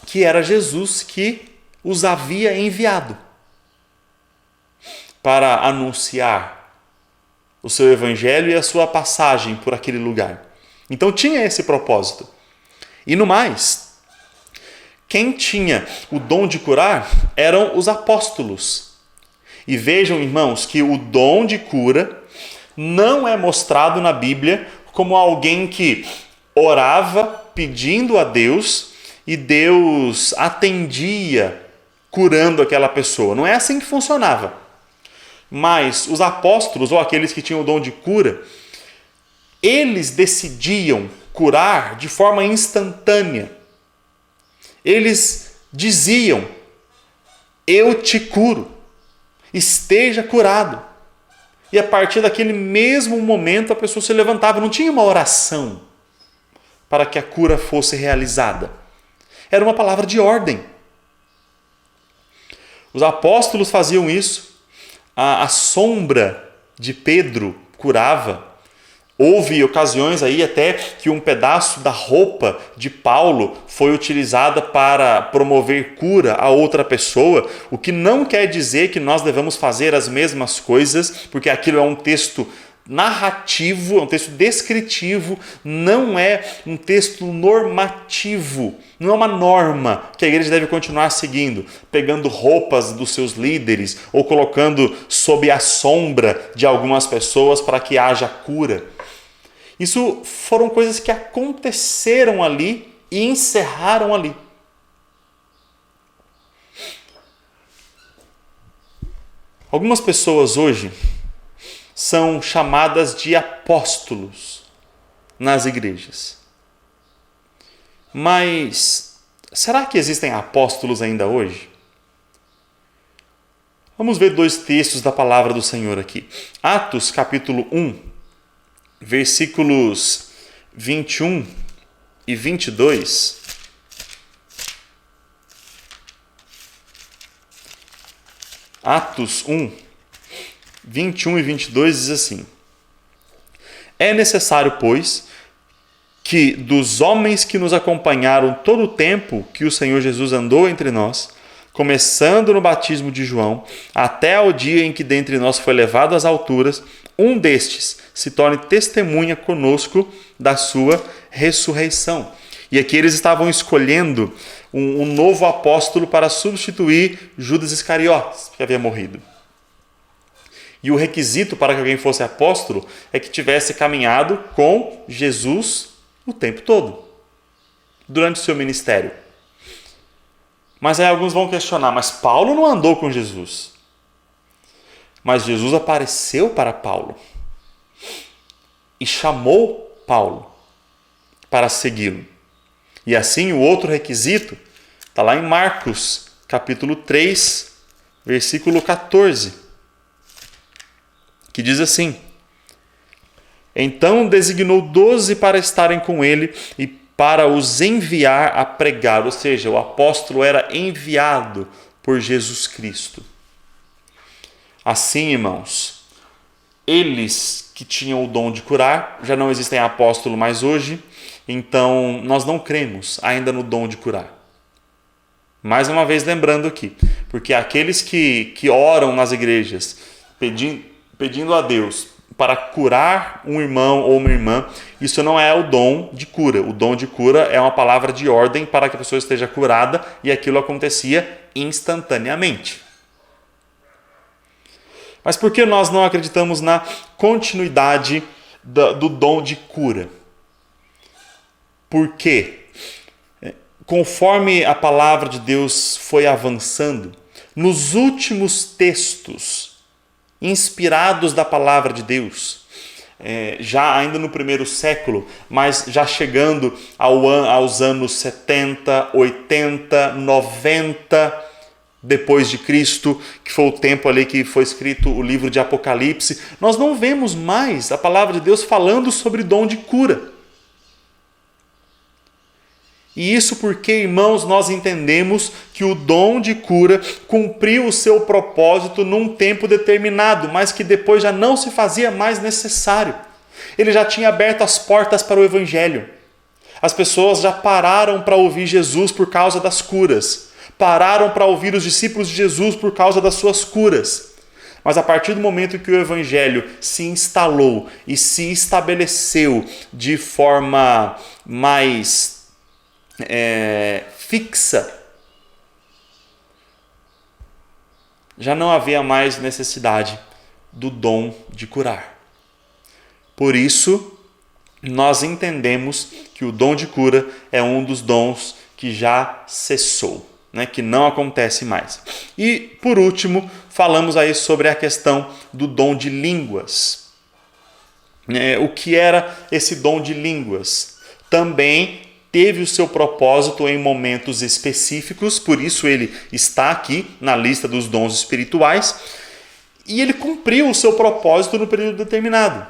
que era Jesus que os havia enviado para anunciar o seu evangelho e a sua passagem por aquele lugar. Então tinha esse propósito. E no mais, quem tinha o dom de curar eram os apóstolos. E vejam, irmãos, que o dom de cura não é mostrado na Bíblia como alguém que orava pedindo a Deus e Deus atendia curando aquela pessoa. Não é assim que funcionava. Mas os apóstolos, ou aqueles que tinham o dom de cura, eles decidiam curar de forma instantânea. Eles diziam: eu te curo, esteja curado. E a partir daquele mesmo momento a pessoa se levantava. Não tinha uma oração para que a cura fosse realizada. Era uma palavra de ordem. Os apóstolos faziam isso. A sombra de Pedro curava. Houve ocasiões aí até que um pedaço da roupa de Paulo foi utilizada para promover cura a outra pessoa, o que não quer dizer que nós devemos fazer as mesmas coisas, porque aquilo é um texto narrativo, é um texto descritivo, não é um texto normativo, não é uma norma que a igreja deve continuar seguindo, pegando roupas dos seus líderes ou colocando sob a sombra de algumas pessoas para que haja cura. Isso foram coisas que aconteceram ali e encerraram ali. Algumas pessoas hoje são chamadas de apóstolos nas igrejas. Mas será que existem apóstolos ainda hoje? Vamos ver 2 textos da palavra do Senhor aqui. Atos capítulo 1, versículos 21 e 22. Atos 1, 21 e 22 diz assim: é necessário, pois, que dos homens que nos acompanharam todo o tempo que o Senhor Jesus andou entre nós, começando no batismo de João, até ao dia em que dentre nós foi levado às alturas, um destes se torne testemunha conosco da sua ressurreição. E aqui eles estavam escolhendo um novo apóstolo para substituir Judas Iscariotes, que havia morrido. E o requisito para que alguém fosse apóstolo é que tivesse caminhado com Jesus o tempo todo, durante o seu ministério. Mas aí alguns vão questionar: mas Paulo não andou com Jesus? Mas Jesus apareceu para Paulo e chamou Paulo para segui-lo. E assim o outro requisito está lá em Marcos, capítulo 3, versículo 14, que diz assim: então designou 12 para estarem com ele e para os enviar a pregar. Ou seja, o apóstolo era enviado por Jesus Cristo. Assim, irmãos, eles que tinham o dom de curar, já não existem apóstolos mais hoje, então nós não cremos ainda no dom de curar. Mais uma vez lembrando aqui, porque aqueles que oram nas igrejas pedindo a Deus para curar um irmão ou uma irmã, isso não é o dom de cura. O dom de cura é uma palavra de ordem para que a pessoa esteja curada, e aquilo acontecia instantaneamente. Mas por que nós não acreditamos na continuidade do dom de cura? Porque, conforme a palavra de Deus foi avançando, nos últimos textos inspirados da palavra de Deus, já ainda no primeiro século, mas já chegando aos anos 70, 80, 90 depois de Cristo, que foi o tempo ali que foi escrito o livro de Apocalipse, nós não vemos mais a palavra de Deus falando sobre dom de cura. E isso porque, irmãos, nós entendemos que o dom de cura cumpriu o seu propósito num tempo determinado, mas que depois já não se fazia mais necessário. Ele já tinha aberto as portas para o Evangelho. As pessoas já pararam para ouvir Jesus por causa das curas. Pararam para ouvir os discípulos de Jesus por causa das suas curas. Mas a partir do momento que o Evangelho se instalou e se estabeleceu de forma mais fixa, já não havia mais necessidade do dom de curar. Por isso, nós entendemos que o dom de cura é um dos dons que já cessou, que não acontece mais. E, por último, falamos aí sobre a questão do dom de línguas. O que era esse dom de línguas? Também teve o seu propósito em momentos específicos, por isso ele está aqui na lista dos dons espirituais, e ele cumpriu o seu propósito no período determinado.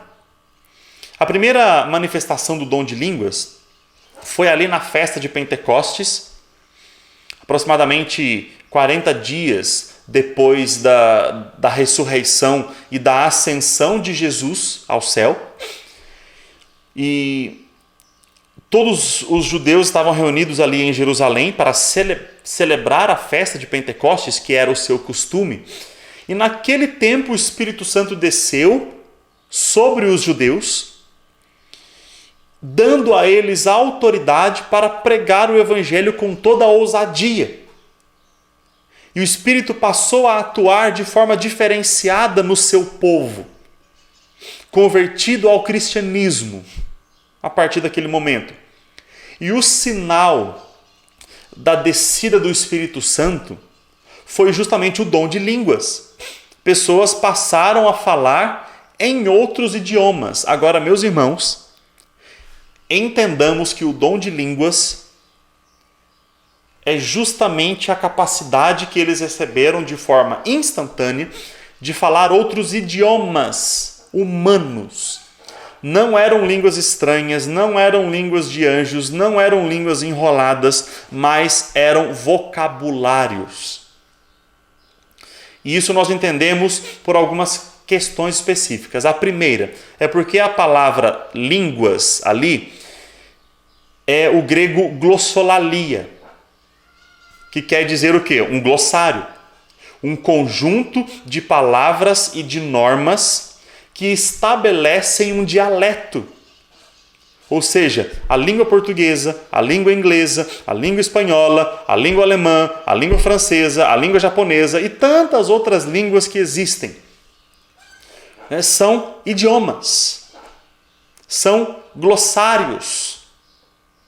A primeira manifestação do dom de línguas foi ali na festa de Pentecostes, aproximadamente 40 dias depois da ressurreição e da ascensão de Jesus ao céu. E todos os judeus estavam reunidos ali em Jerusalém para celebrar a festa de Pentecostes, que era o seu costume. E naquele tempo o Espírito Santo desceu sobre os judeus, dando a eles a autoridade para pregar o Evangelho com toda a ousadia. E o Espírito passou a atuar de forma diferenciada no seu povo, convertido ao cristianismo a partir daquele momento. E o sinal da descida do Espírito Santo foi justamente o dom de línguas. Pessoas passaram a falar em outros idiomas. Agora, meus irmãos, entendamos que o dom de línguas é justamente a capacidade que eles receberam de forma instantânea de falar outros idiomas humanos. Não eram línguas estranhas, não eram línguas de anjos, não eram línguas enroladas, mas eram vocabulários. E isso nós entendemos por algumas questões específicas. A primeira é porque a palavra línguas ali é o grego glossolalia, que quer dizer o quê? Um glossário, um conjunto de palavras e de normas que estabelecem um dialeto. Ou seja, a língua portuguesa, a língua inglesa, a língua espanhola, a língua alemã, a língua francesa, a língua japonesa e tantas outras línguas que existem. São idiomas, são glossários,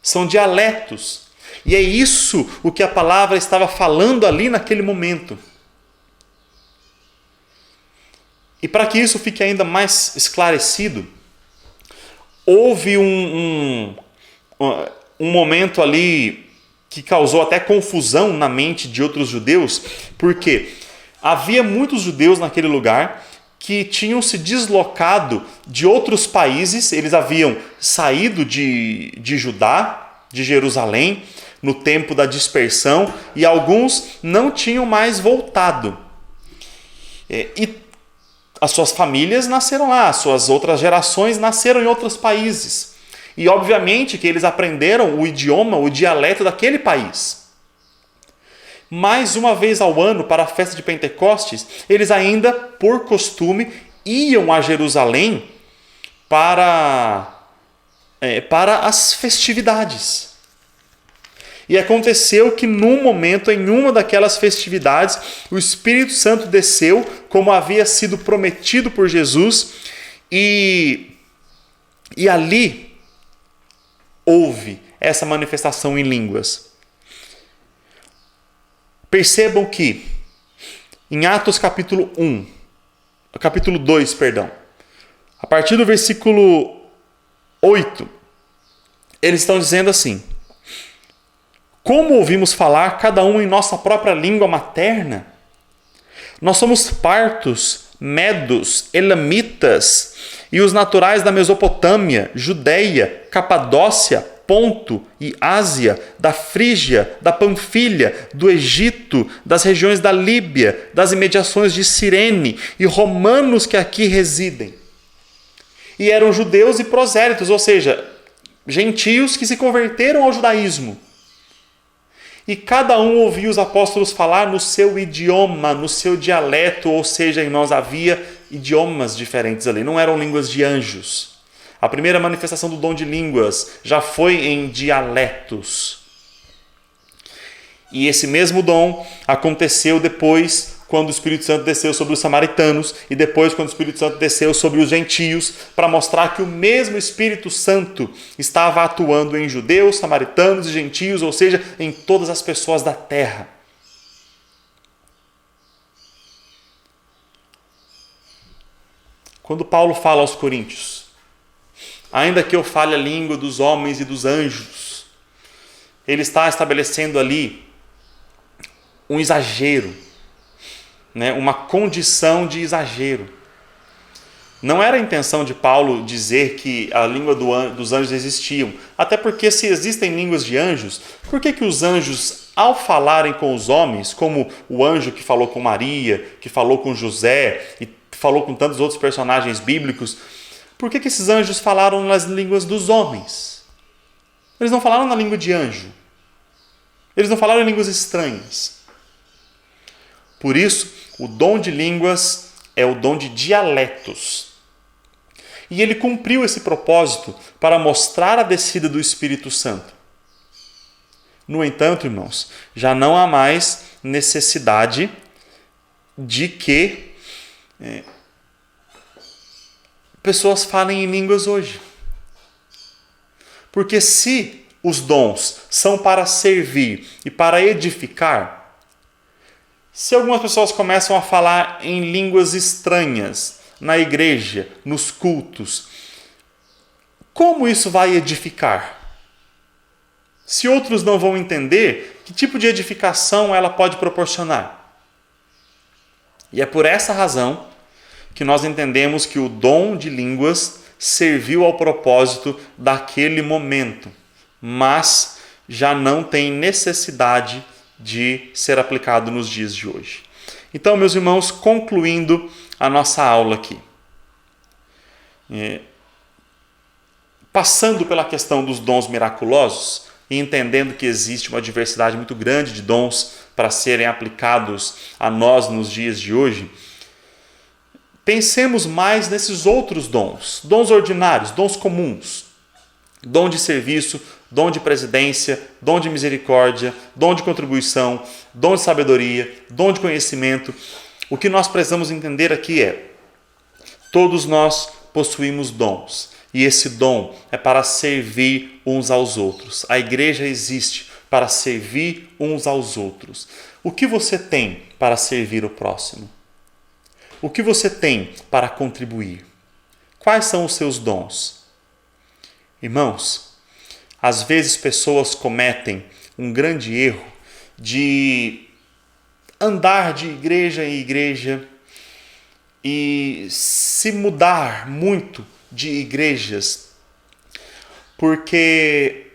são dialetos. E é isso o que a palavra estava falando ali naquele momento. E para que isso fique ainda mais esclarecido, houve um momento ali que causou até confusão na mente de outros judeus, porque havia muitos judeus naquele lugar que tinham se deslocado de outros países. Eles haviam saído de Judá, de Jerusalém, no tempo da dispersão, e alguns não tinham mais voltado. E as suas famílias nasceram lá, as suas outras gerações nasceram em outros países. E obviamente que eles aprenderam o idioma, o dialeto daquele país. Mais uma vez ao ano, para a festa de Pentecostes, eles ainda, por costume, iam a Jerusalém para as festividades. E aconteceu que num momento, em uma daquelas festividades, o Espírito Santo desceu, como havia sido prometido por Jesus, e ali houve essa manifestação em línguas. Percebam que em Atos capítulo 2, a partir do versículo 8, eles estão dizendo assim: como ouvimos falar cada um em nossa própria língua materna? Nós somos partos, medos, elamitas e os naturais da Mesopotâmia, Judeia, Capadócia, Ponto e Ásia, da Frígia, da Panfilha, do Egito, das regiões da Líbia, das imediações de Cirene e romanos que aqui residem. E eram judeus e prosélitos, ou seja, gentios que se converteram ao judaísmo. E cada um ouvia os apóstolos falar no seu idioma, no seu dialeto, ou seja, irmãos, havia idiomas diferentes ali, não eram línguas de anjos. A primeira manifestação do dom de línguas já foi em dialetos. E esse mesmo dom aconteceu depois, quando o Espírito Santo desceu sobre os samaritanos, e depois quando o Espírito Santo desceu sobre os gentios, para mostrar que o mesmo Espírito Santo estava atuando em judeus, samaritanos e gentios, ou seja, em todas as pessoas da terra. Quando Paulo fala aos coríntios: ainda que eu fale a língua dos homens e dos anjos, ele está estabelecendo ali um exagero, uma condição de exagero. Não era a intenção de Paulo dizer que a língua dos anjos existiam, até porque se existem línguas de anjos, por que os anjos, ao falarem com os homens, como o anjo que falou com Maria, que falou com José e falou com tantos outros personagens bíblicos, por que esses anjos falaram nas línguas dos homens? Eles não falaram na língua de anjo. Eles não falaram em línguas estranhas. Por isso, o dom de línguas é o dom de dialetos. E ele cumpriu esse propósito para mostrar a descida do Espírito Santo. No entanto, irmãos, já não há mais necessidade de que pessoas falem em línguas hoje. Porque se os dons são para servir e para edificar, se algumas pessoas começam a falar em línguas estranhas na igreja, nos cultos, como isso vai edificar? Se outros não vão entender, que tipo de edificação ela pode proporcionar? E é por essa razão que nós entendemos que o dom de línguas serviu ao propósito daquele momento, mas já não tem necessidade de ser aplicado nos dias de hoje. Então, meus irmãos, concluindo a nossa aula aqui, passando pela questão dos dons miraculosos e entendendo que existe uma diversidade muito grande de dons para serem aplicados a nós nos dias de hoje, pensemos mais nesses outros dons, dons ordinários, dons comuns, dom de serviço, dom de presidência, dom de misericórdia, dom de contribuição, dom de sabedoria, dom de conhecimento. O que nós precisamos entender aqui é: todos nós possuímos dons, e esse dom é para servir uns aos outros. A igreja existe para servir uns aos outros. O que você tem para servir o próximo? O que você tem para contribuir? Quais são os seus dons? Irmãos, às vezes pessoas cometem um grande erro de andar de igreja em igreja e se mudar muito de igrejas porque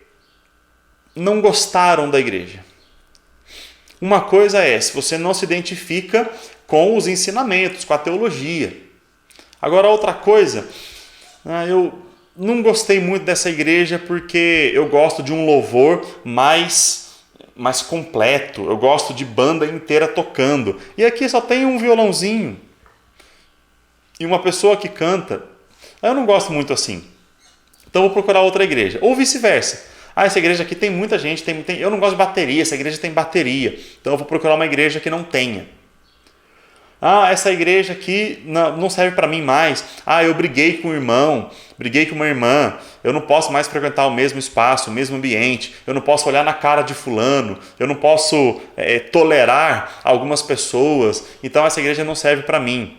não gostaram da igreja. Uma coisa é, se você não se identifica com os ensinamentos, com a teologia. Agora, outra coisa, eu não gostei muito dessa igreja porque eu gosto de um louvor mais completo, eu gosto de banda inteira tocando. E aqui só tem um violãozinho e uma pessoa que canta. Eu não gosto muito assim. Então vou procurar outra igreja. Ou vice-versa. Essa igreja aqui tem muita gente, eu não gosto de bateria, essa igreja tem bateria. Então eu vou procurar uma igreja que não tenha. Essa igreja aqui não serve para mim mais. Eu briguei com um irmão, briguei com uma irmã, eu não posso mais frequentar o mesmo espaço, o mesmo ambiente, eu não posso olhar na cara de fulano, eu não posso tolerar algumas pessoas, então essa igreja não serve para mim.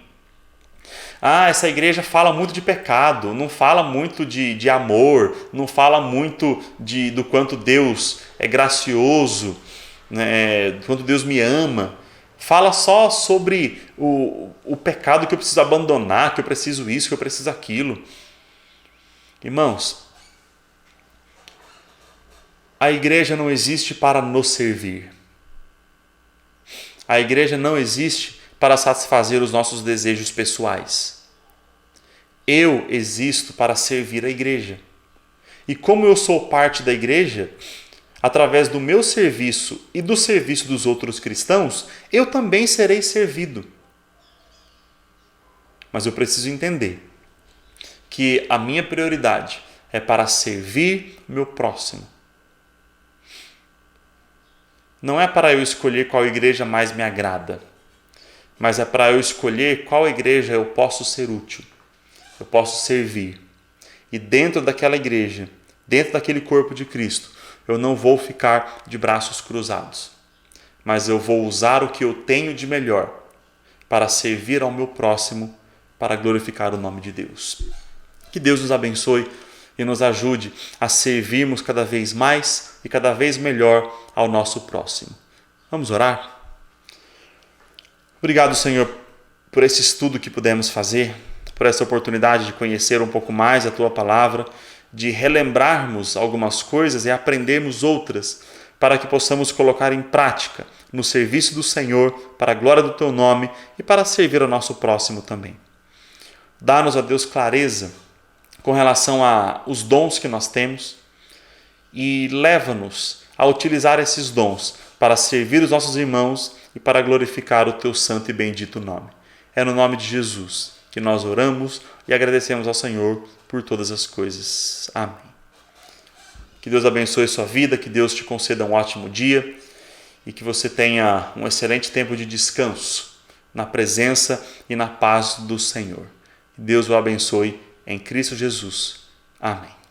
Essa igreja fala muito de pecado, não fala muito de amor, não fala muito do quanto Deus é gracioso, né, do quanto Deus me ama. Fala só sobre o pecado que eu preciso abandonar, que eu preciso isso, que eu preciso aquilo. Irmãos, a igreja não existe para nos servir. A igreja não existe para satisfazer os nossos desejos pessoais. Eu existo para servir a igreja. E como eu sou parte da igreja, através do meu serviço e do serviço dos outros cristãos, eu também serei servido. Mas eu preciso entender que a minha prioridade é para servir meu próximo. Não é para eu escolher qual igreja mais me agrada, mas é para eu escolher qual igreja eu posso ser útil, eu posso servir. E dentro daquela igreja, dentro daquele corpo de Cristo, eu não vou ficar de braços cruzados, mas eu vou usar o que eu tenho de melhor para servir ao meu próximo, para glorificar o nome de Deus. Que Deus nos abençoe e nos ajude a servirmos cada vez mais e cada vez melhor ao nosso próximo. Vamos orar? Obrigado, Senhor, por esse estudo que pudemos fazer, por essa oportunidade de conhecer um pouco mais a Tua Palavra, de relembrarmos algumas coisas e aprendermos outras, para que possamos colocar em prática no serviço do Senhor, para a glória do Teu nome e para servir ao nosso próximo também. Dá-nos, ó Deus, clareza com relação aos dons que nós temos e leva-nos a utilizar esses dons para servir os nossos irmãos e para glorificar o Teu santo e bendito nome. É no nome de Jesus que nós oramos e agradecemos ao Senhor por todas as coisas. Amém. Que Deus abençoe sua vida, que Deus te conceda um ótimo dia e que você tenha um excelente tempo de descanso na presença e na paz do Senhor. Que Deus o abençoe em Cristo Jesus. Amém.